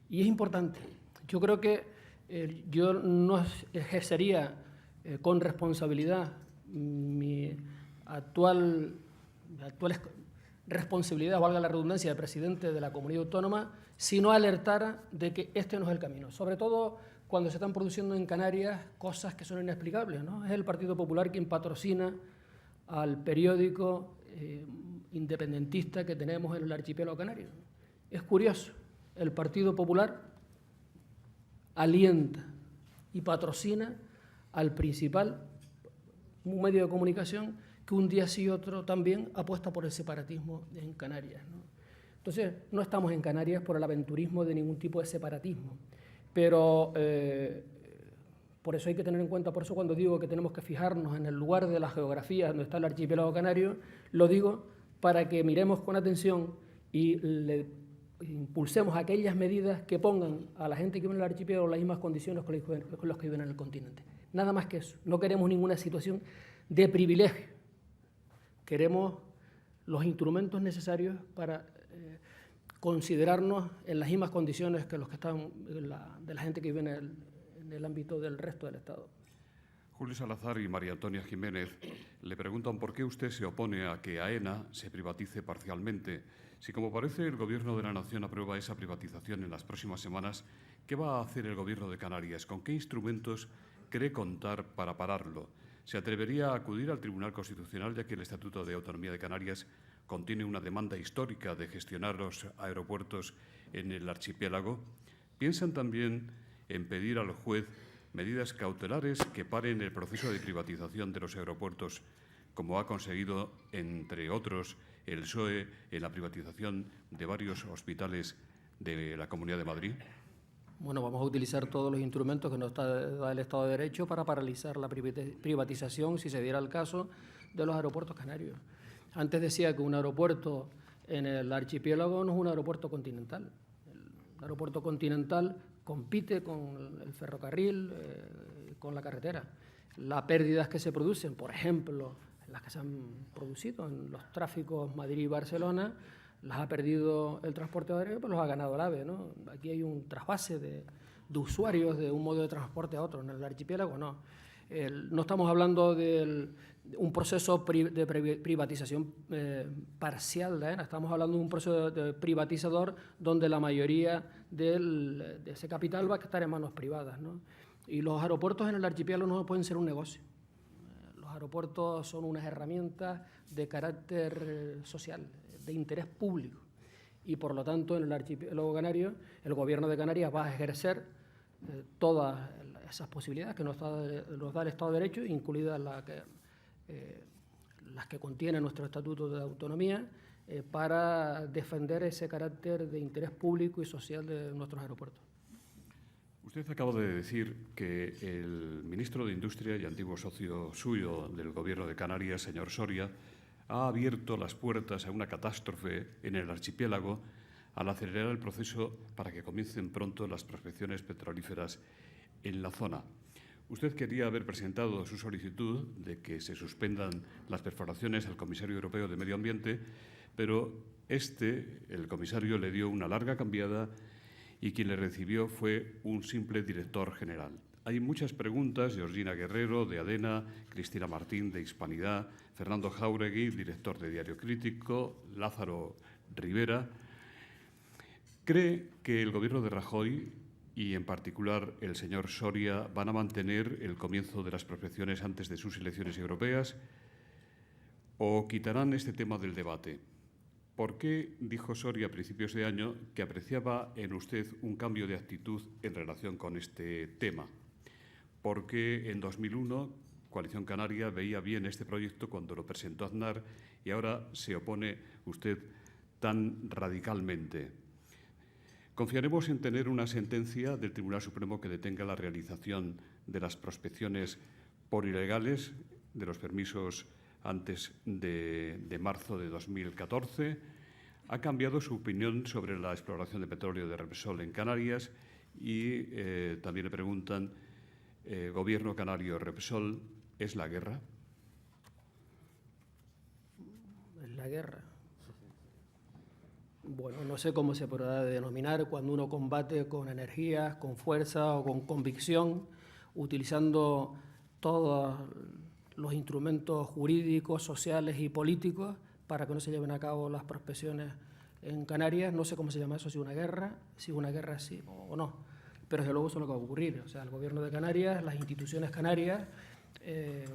Y es importante. Yo creo que yo no ejercería con responsabilidad mi actual responsabilidad, valga la redundancia, de presidente de la comunidad autónoma, si no alertara de que este no es el camino. Sobre todo cuando se están produciendo en Canarias cosas que son inexplicables, ¿no? Es el Partido Popular quien patrocina al periódico independentista que tenemos en el archipiélago canario. Es curioso, el Partido Popular alienta y patrocina al principal medio de comunicación que un día sí y otro también apuesta por el separatismo en Canarias, ¿no? Entonces, no estamos en Canarias por el aventurismo de ningún tipo de separatismo, pero por eso hay que tener en cuenta, por eso cuando digo que tenemos que fijarnos en el lugar de la geografía donde está el archipiélago canario, lo digo para que miremos con atención y le impulsemos aquellas medidas que pongan a la gente que vive en el archipiélago en las mismas condiciones con los que viven en el continente. Nada más que eso. No queremos ninguna situación de privilegio. Queremos los instrumentos necesarios para considerarnos en las mismas condiciones que los que están de la gente que vive en el ámbito del resto del Estado. Julio Salazar y María Antonia Jiménez le preguntan por qué usted se opone a que AENA se privatice parcialmente. Si, como parece, el Gobierno de la Nación aprueba esa privatización en las próximas semanas, ¿qué va a hacer el Gobierno de Canarias? ¿Con qué instrumentos cree contar para pararlo? ¿Se atrevería a acudir al Tribunal Constitucional, ya que el Estatuto de Autonomía de Canarias contiene una demanda histórica de gestionar los aeropuertos en el archipiélago? ¿Piensan también en pedir al juez medidas cautelares que paren el proceso de privatización de los aeropuertos, como ha conseguido, entre otros, el PSOE en la privatización de varios hospitales de la Comunidad de Madrid? Bueno, vamos a utilizar todos los instrumentos que nos da el Estado de Derecho para paralizar la privatización, si se diera el caso, de los aeropuertos canarios. Antes decía que un aeropuerto en el archipiélago no es un aeropuerto continental. El aeropuerto continental compite con el ferrocarril, con la carretera. Las pérdidas que se producen, por ejemplo, las que se han producido en los tráficos Madrid y Barcelona, las ha perdido el transporte aéreo, pero los ha ganado el AVE, ¿no? Aquí hay un trasvase de usuarios de un modo de transporte a otro. En el archipiélago no. No estamos hablando de un proceso de privatización parcial de AENA, estamos hablando de un proceso de privatizador donde la mayoría de ese capital va a estar en manos privadas, ¿no? Y los aeropuertos en el archipiélago no pueden ser un negocio. Los aeropuertos son unas herramientas de carácter social, de interés público. Y por lo tanto, en el archipiélago canario, el Gobierno de Canarias va a ejercer todas esas posibilidades que nos da el Estado de Derecho, incluidas las que contiene nuestro Estatuto de Autonomía, para defender ese carácter de interés público y social de nuestros aeropuertos. Usted acaba de decir que el ministro de Industria y antiguo socio suyo del Gobierno de Canarias, señor Soria, ha abierto las puertas a una catástrofe en el archipiélago al acelerar el proceso para que comiencen pronto las prospecciones petrolíferas en la zona. Usted quería haber presentado su solicitud de que se suspendan las perforaciones al comisario europeo de Medio Ambiente, pero el comisario, le dio una larga cambiada y quien le recibió fue un simple director general. Hay muchas preguntas: Georgina Guerrero, de ADENA, Cristina Martín, de Hispanidad, Fernando Jáuregui, director de Diario Crítico, Lázaro Rivera. ¿Cree que el Gobierno de Rajoy y, en particular, el señor Soria van a mantener el comienzo de las prospecciones antes de sus elecciones europeas o quitarán este tema del debate? ¿Por qué dijo Soria a principios de año que apreciaba en usted un cambio de actitud en relación con este tema? ¿Por qué en 2001 Coalición Canaria veía bien este proyecto cuando lo presentó Aznar y ahora se opone usted tan radicalmente. Confiaremos en tener una sentencia del Tribunal Supremo que detenga la realización de las prospecciones por ilegales de los permisos antes de marzo de 2014. Ha cambiado su opinión sobre la exploración de petróleo de Repsol en Canarias y también le preguntan, ¿Gobierno canario Repsol es la guerra? Es la guerra. Bueno, no sé cómo se podrá denominar cuando uno combate con energía, con fuerza o con convicción, utilizando todos los instrumentos jurídicos, sociales y políticos para que no se lleven a cabo las prospecciones en Canarias. No sé cómo se llama eso, si una guerra sí o no, pero desde luego eso es lo que va a ocurrir. O sea, el Gobierno de Canarias, las instituciones canarias,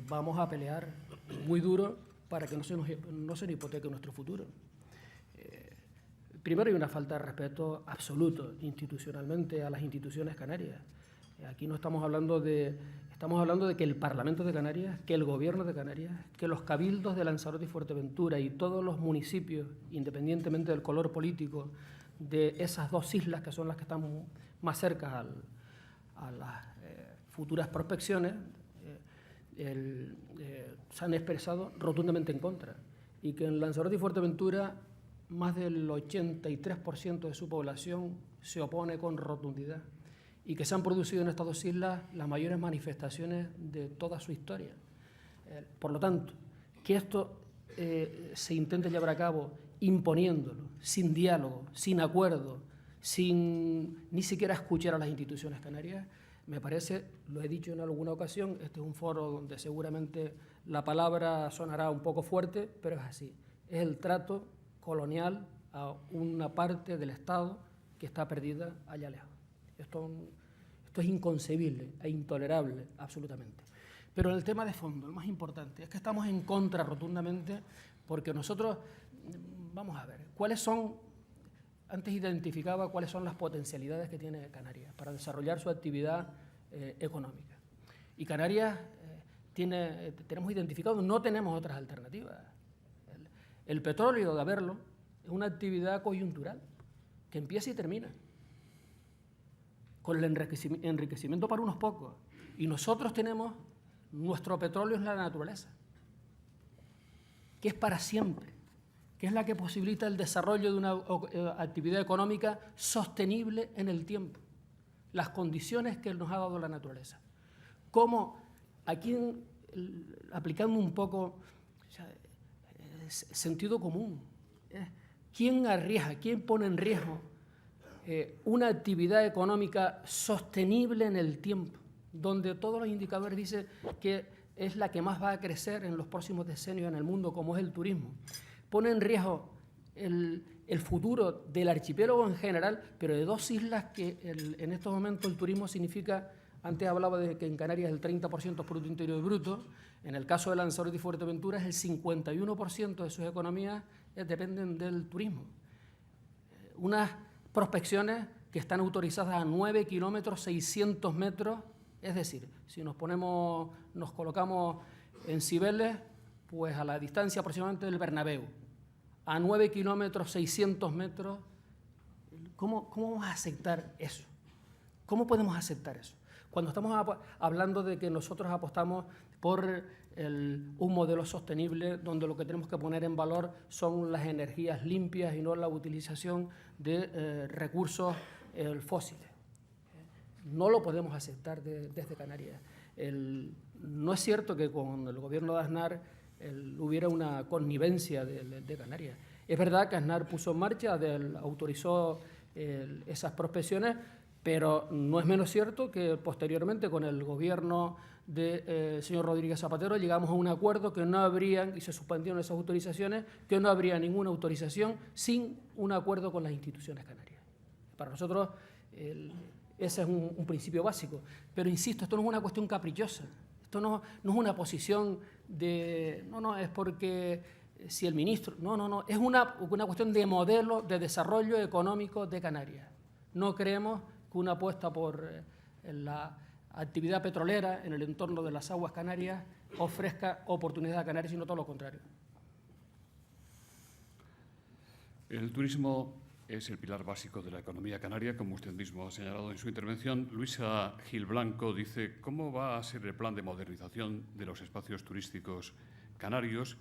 vamos a pelear muy duro para que no se nos hipoteque nuestro futuro. Primero, hay una falta de respeto absoluto institucionalmente a las instituciones canarias. Aquí no estamos hablando de que el Parlamento de Canarias, que el Gobierno de Canarias, que los cabildos de Lanzarote y Fuerteventura y todos los municipios, independientemente del color político de esas dos islas, que son las que están más cerca a las futuras prospecciones, se han expresado rotundamente en contra. Y que en Lanzarote y Fuerteventura más del 83% de su población se opone con rotundidad y que se han producido en estas dos islas las mayores manifestaciones de toda su historia. Por lo tanto, que esto se intente llevar a cabo imponiéndolo, sin diálogo, sin acuerdo, sin ni siquiera escuchar a las instituciones canarias, me parece, lo he dicho en alguna ocasión, este es un foro donde seguramente la palabra sonará un poco fuerte, pero es así. Es el trato colonial a una parte del Estado que está perdida allá lejos. Esto es inconcebible e intolerable, absolutamente. Pero en el tema de fondo, lo más importante, es que estamos en contra rotundamente porque nosotros, vamos a ver, antes identificaba cuáles son las potencialidades que tiene Canarias para desarrollar su actividad económica. Y Canarias tenemos identificado, no tenemos otras alternativas. El petróleo, de haberlo, es una actividad coyuntural que empieza y termina, con el enriquecimiento para unos pocos. Y nosotros tenemos, nuestro petróleo es la naturaleza, que es para siempre, que es la que posibilita el desarrollo de una actividad económica sostenible en el tiempo, las condiciones que nos ha dado la naturaleza. Como aquí, aplicando un poco sentido común, ¿quién arriesga, quién pone en riesgo una actividad económica sostenible en el tiempo, donde todos los indicadores dicen que es la que más va a crecer en los próximos decenios en el mundo, como es el turismo? Pone en riesgo el futuro del archipiélago en general, pero de dos islas que en estos momentos el turismo significa, antes hablaba de que en Canarias el 30% es Producto Interior Bruto, en el caso de Lanzarote y Fuerteventura es el 51% de sus economías dependen del turismo. Unas prospecciones que están autorizadas a 9 kilómetros, 600 metros, es decir, si nos colocamos en Cibeles, pues a la distancia aproximadamente del Bernabéu, a 9 kilómetros, 600 metros, ¿cómo vamos a aceptar eso? ¿Cómo podemos aceptar eso? Cuando estamos hablando de que nosotros apostamos por un modelo sostenible donde lo que tenemos que poner en valor son las energías limpias y no la utilización de recursos fósiles. No lo podemos aceptar desde Canarias. No es cierto que con el gobierno de Aznar hubiera una connivencia de Canarias. Es verdad que Aznar puso en marcha, autorizó esas prospecciones, pero no es menos cierto que posteriormente con el gobierno del señor Rodríguez Zapatero llegamos a un acuerdo que no habrían, y se suspendieron esas autorizaciones, que no habría ninguna autorización sin un acuerdo con las instituciones canarias. Para nosotros ese es un principio básico. Pero insisto, esto no es una cuestión caprichosa, esto no es una posición de, es porque si el ministro, es una cuestión de modelo de desarrollo económico de Canarias. No creemos que una apuesta por la actividad petrolera en el entorno de las aguas canarias ofrezca oportunidades a Canarias, sino todo lo contrario. El turismo es el pilar básico de la economía canaria, como usted mismo ha señalado en su intervención. Luisa Gil Blanco dice, ¿cómo va a ser el plan de modernización de los espacios turísticos canarios?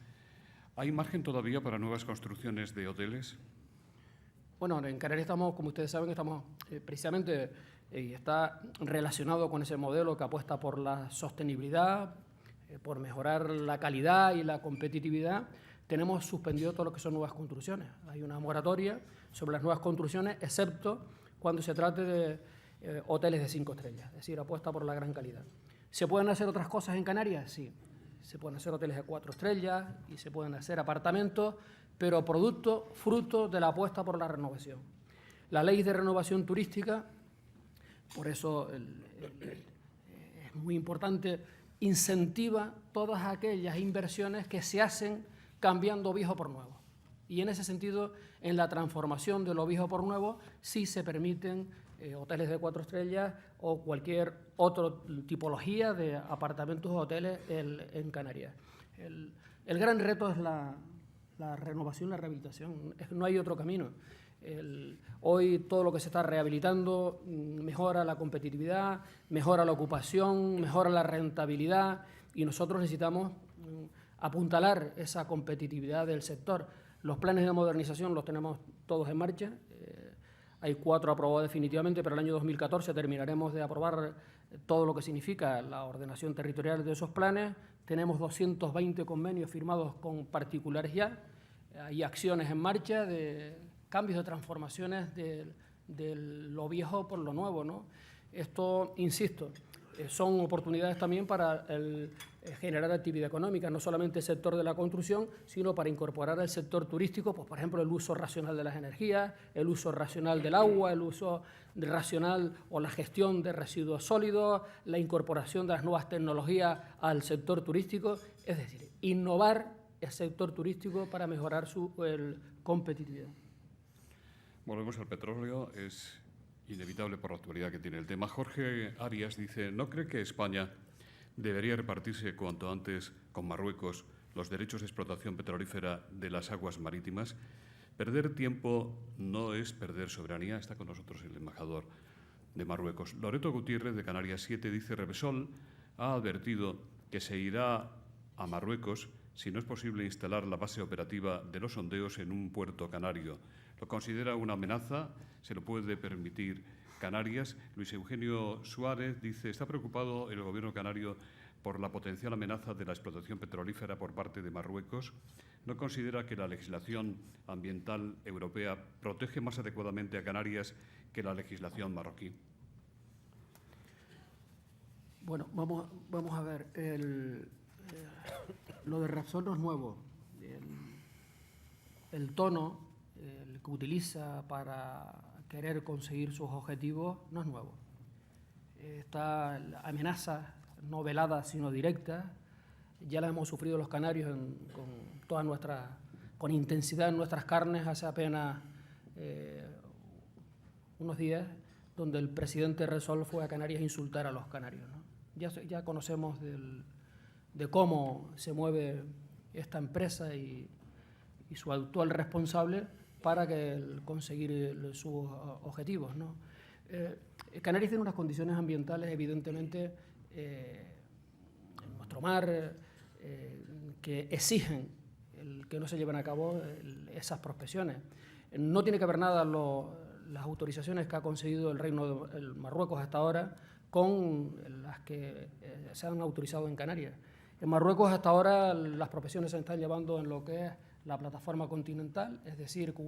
¿Hay margen todavía para nuevas construcciones de hoteles? Bueno, en Canarias estamos, como ustedes saben, estamos precisamente, y está relacionado con ese modelo que apuesta por la sostenibilidad, por mejorar la calidad y la competitividad. Tenemos suspendido todo lo que son nuevas construcciones. Hay una moratoria sobre las nuevas construcciones, excepto cuando se trate de hoteles de 5 estrellas, es decir, apuesta por la gran calidad. ¿Se pueden hacer otras cosas en Canarias? Sí. Se pueden hacer hoteles de 4 estrellas y se pueden hacer apartamentos, pero fruto de la apuesta por la renovación. La ley de renovación turística, por eso es muy importante, incentiva todas aquellas inversiones que se hacen cambiando viejo por nuevo. Y en ese sentido, en la transformación de lo viejo por nuevo, sí se permiten hoteles de 4 estrellas o cualquier otra tipología de apartamentos o hoteles en Canarias. El gran reto es la renovación, la rehabilitación. No hay otro camino. Hoy todo lo que se está rehabilitando mejora la competitividad, mejora la ocupación, mejora la rentabilidad y nosotros necesitamos apuntalar esa competitividad del sector. Los planes de modernización los tenemos todos en marcha. Hay 4 aprobados definitivamente, pero el año 2014 terminaremos de aprobar todo lo que significa la ordenación territorial de esos planes. Tenemos 220 convenios firmados con particulares ya. Hay acciones en marcha de cambios de transformaciones de lo viejo por lo nuevo, ¿no? Esto, insisto, son oportunidades también para generar actividad económica, no solamente el sector de la construcción, sino para incorporar al sector turístico, pues, por ejemplo, el uso racional de las energías, el uso racional del agua, el uso racional o la gestión de residuos sólidos, la incorporación de las nuevas tecnologías al sector turístico, es decir, innovar el sector turístico para mejorar su competitividad. Volvemos al petróleo. Es inevitable por la actualidad que tiene el tema. Jorge Arias dice, ¿no cree que España debería repartirse cuanto antes con Marruecos los derechos de explotación petrolífera de las aguas marítimas? Perder tiempo no es perder soberanía. Está con nosotros el embajador de Marruecos. Loreto Gutiérrez, de Canarias 7, dice, Repsol ha advertido que se irá a Marruecos si no es posible instalar la base operativa de los sondeos en un puerto canario. ¿Lo considera una amenaza? ¿Se lo puede permitir Canarias? Luis Eugenio Suárez dice, ¿está preocupado el gobierno canario por la potencial amenaza de la explotación petrolífera por parte de Marruecos? ¿No considera que la legislación ambiental europea protege más adecuadamente a Canarias que la legislación marroquí? Bueno, vamos a ver. Lo de Repsol no es nuevo. El tono que utiliza para querer conseguir sus objetivos no es nuevo. Esta amenaza no velada sino directa ya la hemos sufrido los canarios con intensidad en nuestras carnes hace apenas unos días, donde el presidente Repsol fue a Canarias a insultar a los canarios, ¿no? Ya conocemos de cómo se mueve esta empresa y su actual responsable para conseguir sus objetivos, ¿no? Canarias tiene unas condiciones ambientales, evidentemente, en nuestro mar, que exigen que no se lleven a cabo esas prospecciones. No tiene que ver nada las autorizaciones que ha conseguido el Reino de Marruecos hasta ahora con las que se han autorizado en Canarias. En Marruecos hasta ahora las prospecciones se están llevando en lo que es la plataforma continental, es decir, con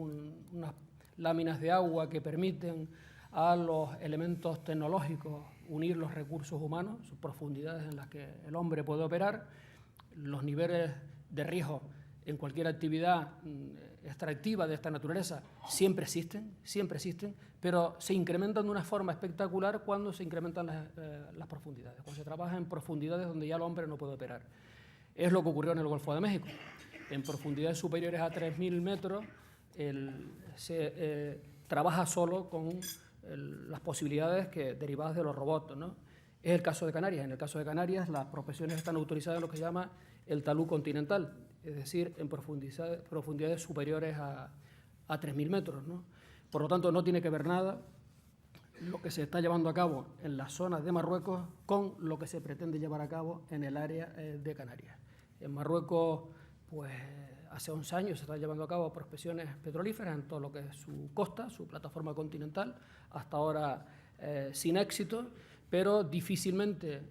unas láminas de agua que permiten a los elementos tecnológicos unir los recursos humanos, sus profundidades en las que el hombre puede operar, los niveles de riesgo en cualquier actividad extractiva de esta naturaleza siempre existen, pero se incrementan de una forma espectacular cuando se incrementan las profundidades, cuando se trabaja en profundidades donde ya el hombre no puede operar. Es lo que ocurrió en el Golfo de México. En profundidades superiores a 3.000 metros se trabaja solo con las posibilidades derivadas de los robots, ¿no? Es el caso de Canarias. En el caso de Canarias, las prospecciones están autorizadas en lo que se llama el talud continental, es decir, en profundidades superiores a 3.000 metros, ¿no? Por lo tanto, no tiene que ver nada lo que se está llevando a cabo en las zonas de Marruecos con lo que se pretende llevar a cabo en el área de Canarias. En Marruecos, pues hace 11 años se están llevando a cabo prospecciones petrolíferas en todo lo que es su costa, su plataforma continental, hasta ahora sin éxito, pero difícilmente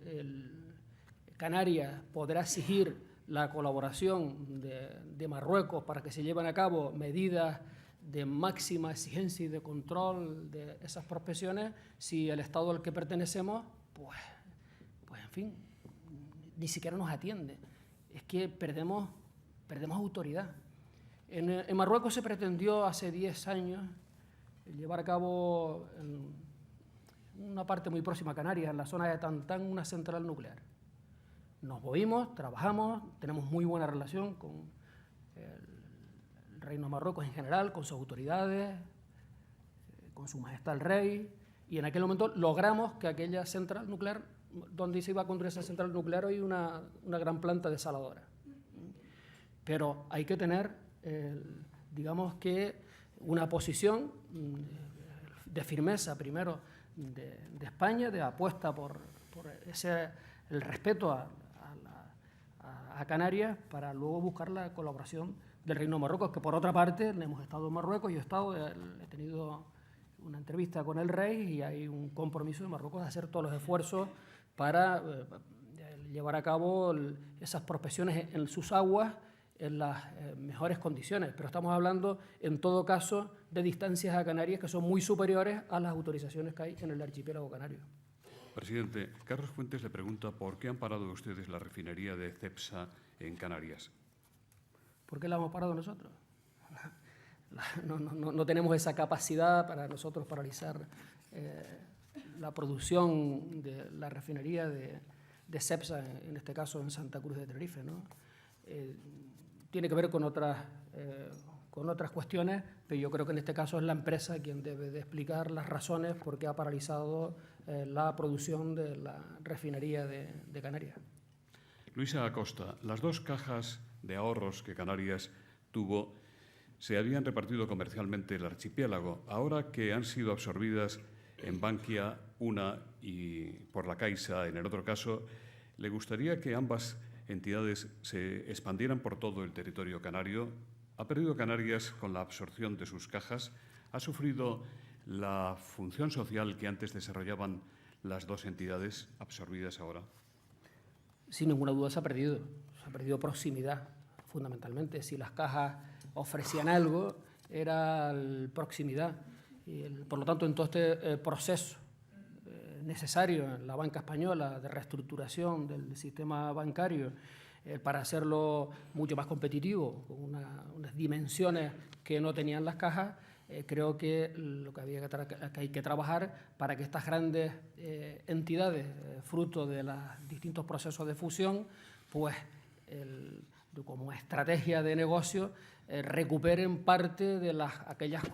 Canarias podrá exigir la colaboración de Marruecos para que se lleven a cabo medidas de máxima exigencia y de control de esas prospecciones si el Estado al que pertenecemos, pues en fin, ni siquiera nos atiende. Es que perdemos autoridad. En Marruecos se pretendió hace 10 años llevar a cabo en una parte muy próxima a Canarias, en la zona de Tantán, una central nuclear. Nos movimos, trabajamos, tenemos muy buena relación con el Reino de Marruecos en general, con sus autoridades, con su majestad el rey, y en aquel momento logramos que aquella central nuclear, donde se iba a construir esa central nuclear, hoy una gran planta desaladora. Pero hay que tener, digamos que, una posición de firmeza, primero, de España, de apuesta por el respeto a Canarias, para luego buscar la colaboración del Reino de Marruecos, que por otra parte hemos estado en Marruecos, he tenido una entrevista con el rey y hay un compromiso de Marruecos de hacer todos los esfuerzos para llevar a cabo esas prospecciones en sus aguas en las mejores condiciones, pero estamos hablando en todo caso de distancias a Canarias que son muy superiores a las autorizaciones que hay en el archipiélago canario. Presidente, Carlos Fuentes le pregunta por qué han parado ustedes la refinería de Cepsa en Canarias. ¿Por qué la hemos parado nosotros? No tenemos esa capacidad para nosotros paralizar la producción de la refinería de Cepsa, en este caso en Santa Cruz de Tenerife, ¿no? Tiene que ver con otras cuestiones, pero yo creo que en este caso es la empresa quien debe de explicar las razones por qué ha paralizado la producción de la refinería de Canarias. Luisa Acosta, las 2 cajas de ahorros que Canarias tuvo se habían repartido comercialmente el archipiélago. Ahora que han sido absorbidas en Bankia, una, y por la Caixa en el otro caso, ¿le gustaría que ambas entidades se expandieran por todo el territorio canario? ¿Ha perdido Canarias con la absorción de sus cajas? ¿Ha sufrido la función social que antes desarrollaban las 2 entidades absorbidas ahora? Sin ninguna duda se ha perdido proximidad, fundamentalmente. Si las cajas ofrecían algo, era proximidad. Por lo tanto, en todo este proceso necesario en la banca española de reestructuración del sistema bancario para hacerlo mucho más competitivo, con unas dimensiones que no tenían las cajas, creo que lo que hay que trabajar para que estas grandes entidades, fruto de los distintos procesos de fusión, pues como estrategia de negocio, recuperen parte de aquellas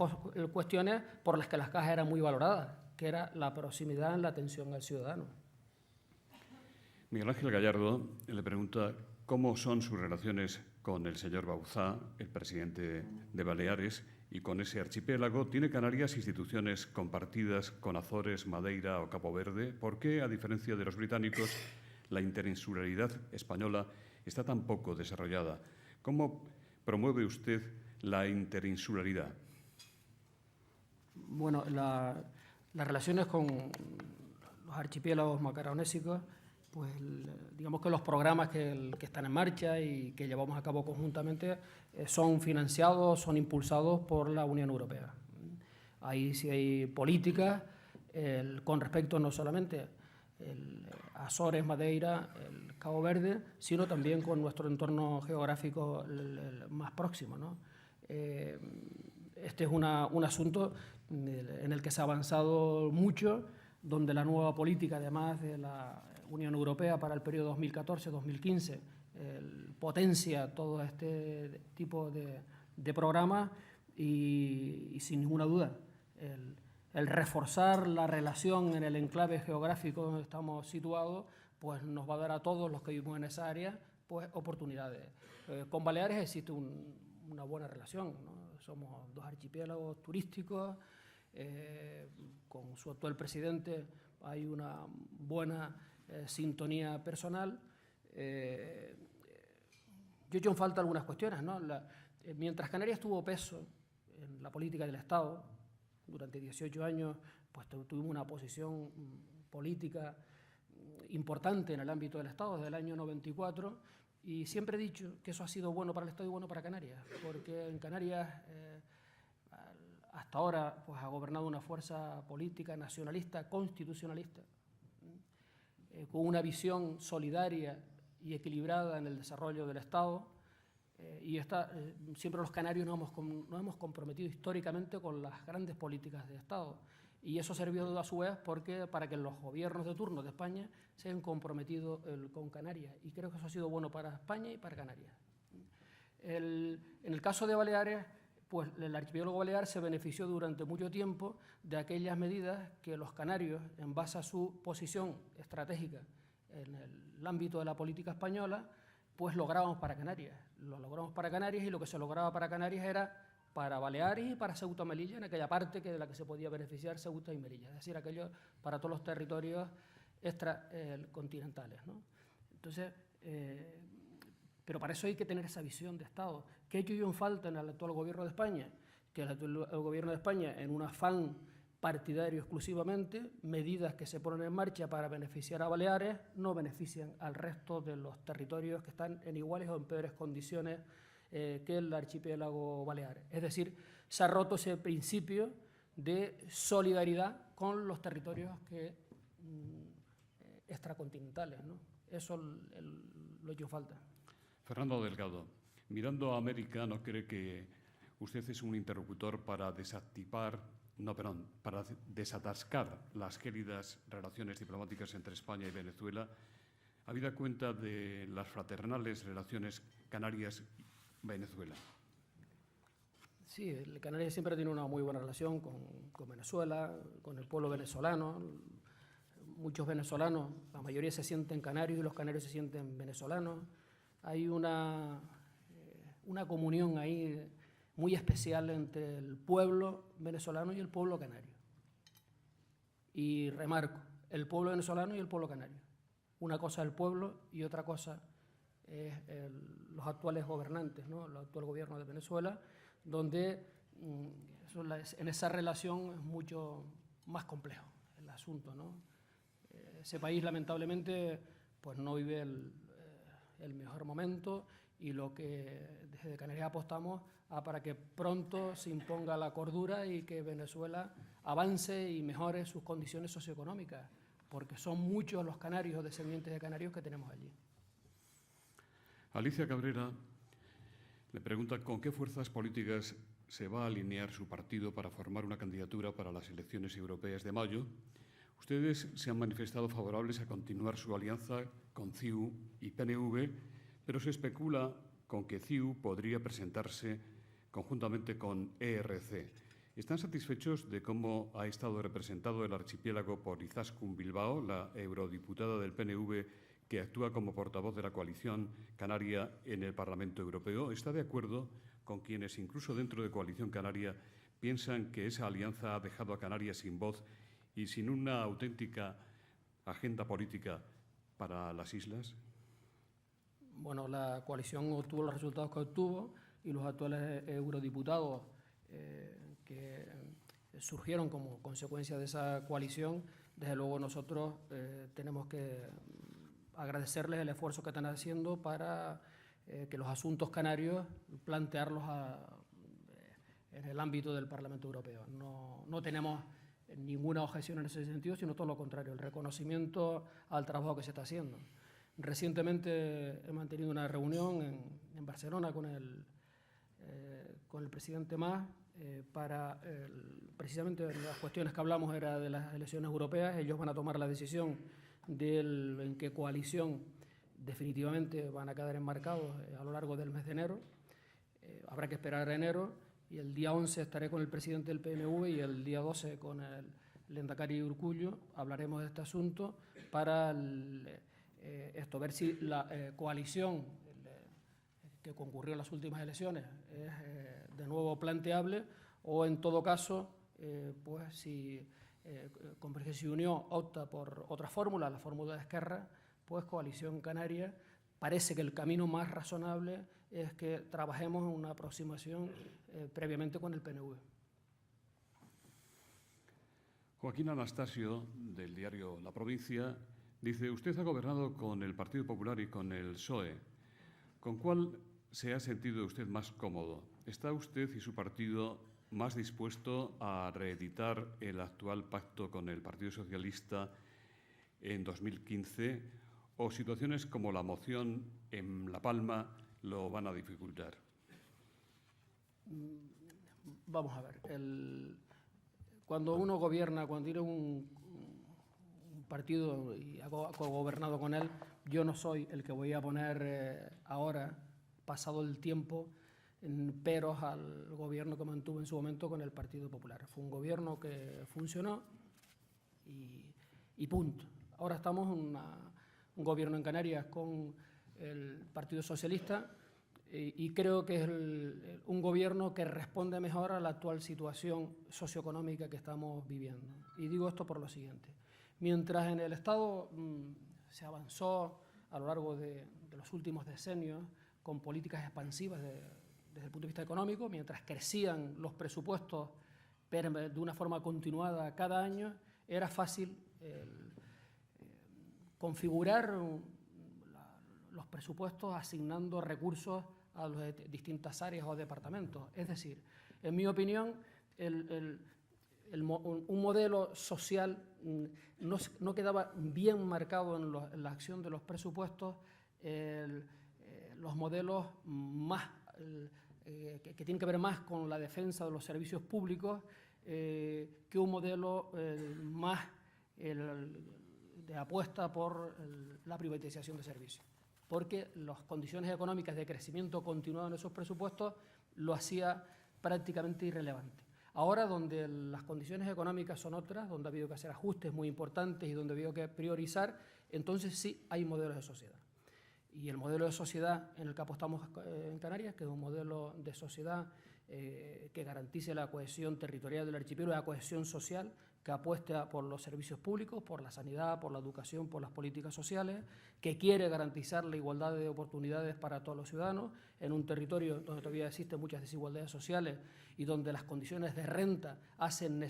cuestiones por las que las cajas eran muy valoradas, que era la proximidad en la atención al ciudadano. Miguel Ángel Gallardo le pregunta cómo son sus relaciones con el señor Bauzá, el presidente de Baleares, y con ese archipiélago. ¿Tiene Canarias instituciones compartidas con Azores, Madeira o Cabo Verde? ¿Por qué, a diferencia de los británicos, la interinsularidad española está tan poco desarrollada? ¿Cómo promueve usted la interinsularidad? Bueno, las relaciones con los archipiélagos macaronésicos, pues digamos que los programas que están en marcha y que llevamos a cabo conjuntamente son financiados, son impulsados por la Unión Europea. Ahí sí hay políticas con respecto no solamente a Azores, Madeira, el Cabo Verde, sino también con nuestro entorno geográfico más próximo, ¿no? Este es un asunto en el que se ha avanzado mucho, donde la nueva política, además de la Unión Europea para el periodo 2014-2015, potencia todo este tipo de programas y sin ninguna duda el el reforzar la relación en el enclave geográfico donde estamos situados, pues nos va a dar a todos los que vivimos en esa área pues, oportunidades. Con Baleares existe una buena relación, ¿no? Somos dos archipiélagos turísticos, con su actual presidente hay una buena sintonía personal. Yo he hecho en falta algunas cuestiones, ¿no? Mientras Canarias tuvo peso en la política del Estado, durante 18 años pues tuvimos una posición política importante en el ámbito del Estado desde el año 94, y siempre he dicho que eso ha sido bueno para el Estado y bueno para Canarias, porque en Canarias hasta ahora pues, ha gobernado una fuerza política nacionalista, constitucionalista, con una visión solidaria y equilibrada en el desarrollo del Estado, y siempre los canarios nos hemos comprometido históricamente con las grandes políticas de Estado, y eso ha servido a su vez para que los gobiernos de turno de España se hayan comprometido con Canarias, y creo que eso ha sido bueno para España y para Canarias. En el caso de Baleares, pues el archipiélago balear se benefició durante mucho tiempo de aquellas medidas que los canarios, en base a su posición estratégica en el ámbito de la política española, pues lográbamos para Canarias. Lo logramos para Canarias, y lo que se lograba para Canarias era para Baleares y para Ceuta y Melilla, en aquella parte de la que se podía beneficiar Ceuta y Melilla, es decir, aquello para todos los territorios extracontinentales, ¿no? Entonces, pero para eso hay que tener esa visión de Estado. ¿Qué he hecho yo en falta en el actual gobierno de España? Que el actual gobierno de España, en un afán partidario exclusivamente, medidas que se ponen en marcha para beneficiar a Baleares no benefician al resto de los territorios que están en iguales o en peores condiciones que el archipiélago balear. Es decir, se ha roto ese principio de solidaridad con los territorios extracontinentales, ¿no? Eso lo he hecho falta. Fernando Delgado, mirando a América, ¿no cree que usted es un interlocutor para para desatascar las gélidas relaciones diplomáticas entre España y Venezuela, habida cuenta de las fraternales relaciones Canarias-Venezuela? Sí, Canarias siempre tiene una muy buena relación con Venezuela, con el pueblo venezolano. Muchos venezolanos, la mayoría se sienten canarios y los canarios se sienten venezolanos. Hay una comunión ahí muy especial entre el pueblo venezolano y el pueblo canario. Y remarco, el pueblo venezolano y el pueblo canario. Una cosa es el pueblo y otra cosa es los actuales gobernantes, ¿no? El actual gobierno de Venezuela, donde en esa relación es mucho más complejo el asunto, ¿no? Ese país, lamentablemente, pues no vive el mejor momento, y lo que desde Canarias apostamos para que pronto se imponga la cordura y que Venezuela avance y mejore sus condiciones socioeconómicas, porque son muchos los canarios, descendientes de canarios, que tenemos allí. Alicia Cabrera le pregunta con qué fuerzas políticas se va a alinear su partido para formar una candidatura para las elecciones europeas de mayo. Ustedes se han manifestado favorables a continuar su alianza con CiU y PNV, pero se especula con que CiU podría presentarse conjuntamente con ERC. ¿Están satisfechos de cómo ha estado representado el archipiélago por Izaskun Bilbao, la eurodiputada del PNV que actúa como portavoz de la coalición canaria en el Parlamento Europeo? ¿Está de acuerdo con quienes, incluso dentro de Coalición Canaria, piensan que esa alianza ha dejado a Canarias sin voz y sin una auténtica agenda política para las islas? Bueno, la coalición obtuvo los resultados que obtuvo, y los actuales eurodiputados que surgieron como consecuencia de esa coalición, desde luego nosotros tenemos que agradecerles el esfuerzo que están haciendo para que los asuntos canarios plantearlos en el ámbito del Parlamento Europeo. No tenemos ninguna objeción en ese sentido, sino todo lo contrario, el reconocimiento al trabajo que se está haciendo. Recientemente he mantenido una reunión en Barcelona con el presidente Mas para precisamente las cuestiones que hablamos era de las elecciones europeas. Ellos van a tomar la decisión en qué coalición definitivamente van a quedar enmarcados a lo largo del mes de enero. Habrá que esperar a enero, y el día 11 estaré con el presidente del PNV y el día 12 con el Lehendakari Urkullu. Hablaremos de este asunto para ver si la coalición que concurrió en las últimas elecciones es de nuevo planteable, o en todo caso, pues si Convergencia y Unió opta por otra fórmula, la fórmula de Esquerra, pues Coalición Canaria. Parece que el camino más razonable es que trabajemos en una aproximación previamente con el PNV. Joaquín Anastasio, del diario La Provincia, dice: usted ha gobernado con el Partido Popular y con el PSOE. ¿Con cuál se ha sentido usted más cómodo? ¿Está usted y su partido más dispuesto a reeditar el actual pacto con el Partido Socialista en 2015, o situaciones como la moción en La Palma lo van a dificultar? Vamos a ver, cuando uno gobierna, cuando tiene un partido y ha gobernado con él, yo no soy el que voy a poner ahora, pasado el tiempo, peros al gobierno que mantuvo en su momento con el Partido Popular. Fue un gobierno que funcionó y punto. Ahora estamos en un gobierno en Canarias con el Partido Socialista y creo que es un gobierno que responde mejor a la actual situación socioeconómica que estamos viviendo. Y digo esto por lo siguiente. Mientras en el Estado se avanzó a lo largo de los últimos decenios con políticas expansivas desde el punto de vista económico, mientras crecían los presupuestos de una forma continuada cada año, era fácil configurar los presupuestos asignando recursos a las distintas áreas o departamentos. Es decir, en mi opinión, un modelo social no quedaba bien marcado en la acción de los presupuestos. Los modelos más que tienen que ver más con la defensa de los servicios públicos que un modelo más de apuesta por la privatización de servicios, porque las condiciones económicas de crecimiento continuado en esos presupuestos lo hacía prácticamente irrelevante. Ahora, donde las condiciones económicas son otras, donde ha habido que hacer ajustes muy importantes y donde ha habido que priorizar, entonces sí hay modelos de sociedad. Y el modelo de sociedad en el que apostamos en Canarias, que es un modelo de sociedad que garantice la cohesión territorial del archipiélago, la cohesión social, que apueste por los servicios públicos, por la sanidad, por la educación, por las políticas sociales, que quiere garantizar la igualdad de oportunidades para todos los ciudadanos en un territorio donde todavía existen muchas desigualdades sociales y donde las condiciones de renta hacen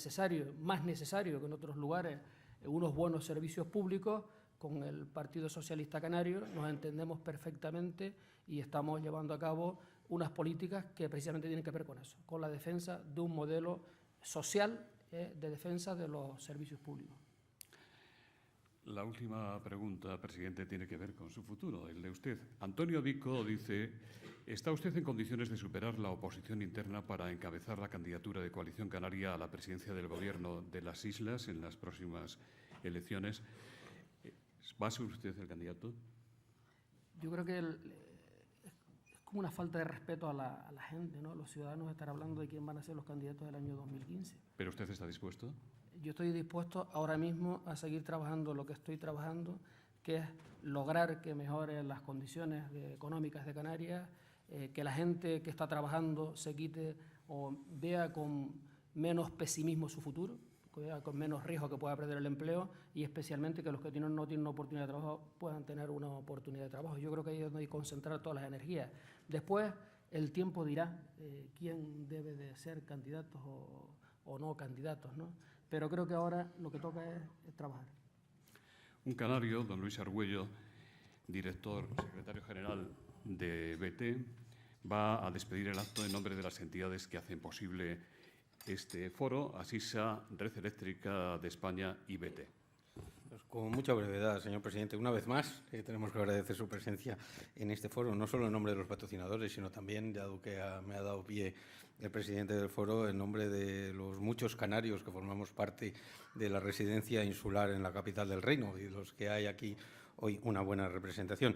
más necesario que en otros lugares unos buenos servicios públicos. Con el Partido Socialista Canario nos entendemos perfectamente y estamos llevando a cabo unas políticas que precisamente tienen que ver con eso, con la defensa de un modelo social de defensa de los servicios públicos. La última pregunta, presidente, tiene que ver con su futuro, el de usted. Antonio Vico dice: ¿está usted en condiciones de superar la oposición interna para encabezar la candidatura de Coalición Canaria a la presidencia del Gobierno de las Islas en las próximas elecciones? ¿Va a ser usted el candidato? Yo creo que es como una falta de respeto a la gente, ¿no? Los ciudadanos estar hablando de quién van a ser los candidatos del año 2015. ¿Pero usted está dispuesto? Yo estoy dispuesto ahora mismo a seguir trabajando lo que estoy trabajando, que es lograr que mejoren las condiciones económicas de Canarias, que la gente que está trabajando se quite o vea con menos pesimismo su futuro, con menos riesgo que pueda perder el empleo, y especialmente que los que no tienen una oportunidad de trabajo puedan tener una oportunidad de trabajo. Yo creo que ahí es donde hay que concentrar todas las energías. Después el tiempo dirá quién debe de ser candidatos o no candidatos, ¿no? Pero creo que ahora lo que toca es trabajar. Un canario, don Luis Argüello, secretario general de BT, va a despedir el acto en nombre de las entidades que hacen posible este foro: Asisa, Red Eléctrica de España y BT. Pues con mucha brevedad, señor presidente. Una vez más, tenemos que agradecer su presencia en este foro, no solo en nombre de los patrocinadores, sino también, dado que me ha dado pie el presidente del foro, en nombre de los muchos canarios que formamos parte de la residencia insular en la capital del reino, y los que hay aquí hoy una buena representación.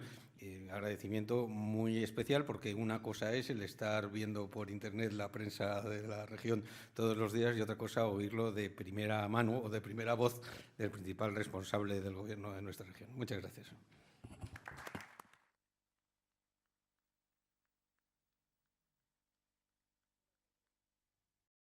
Agradecimiento muy especial porque una cosa es el estar viendo por Internet la prensa de la región todos los días y otra cosa oírlo de primera mano o de primera voz del principal responsable del Gobierno de nuestra región. Muchas gracias.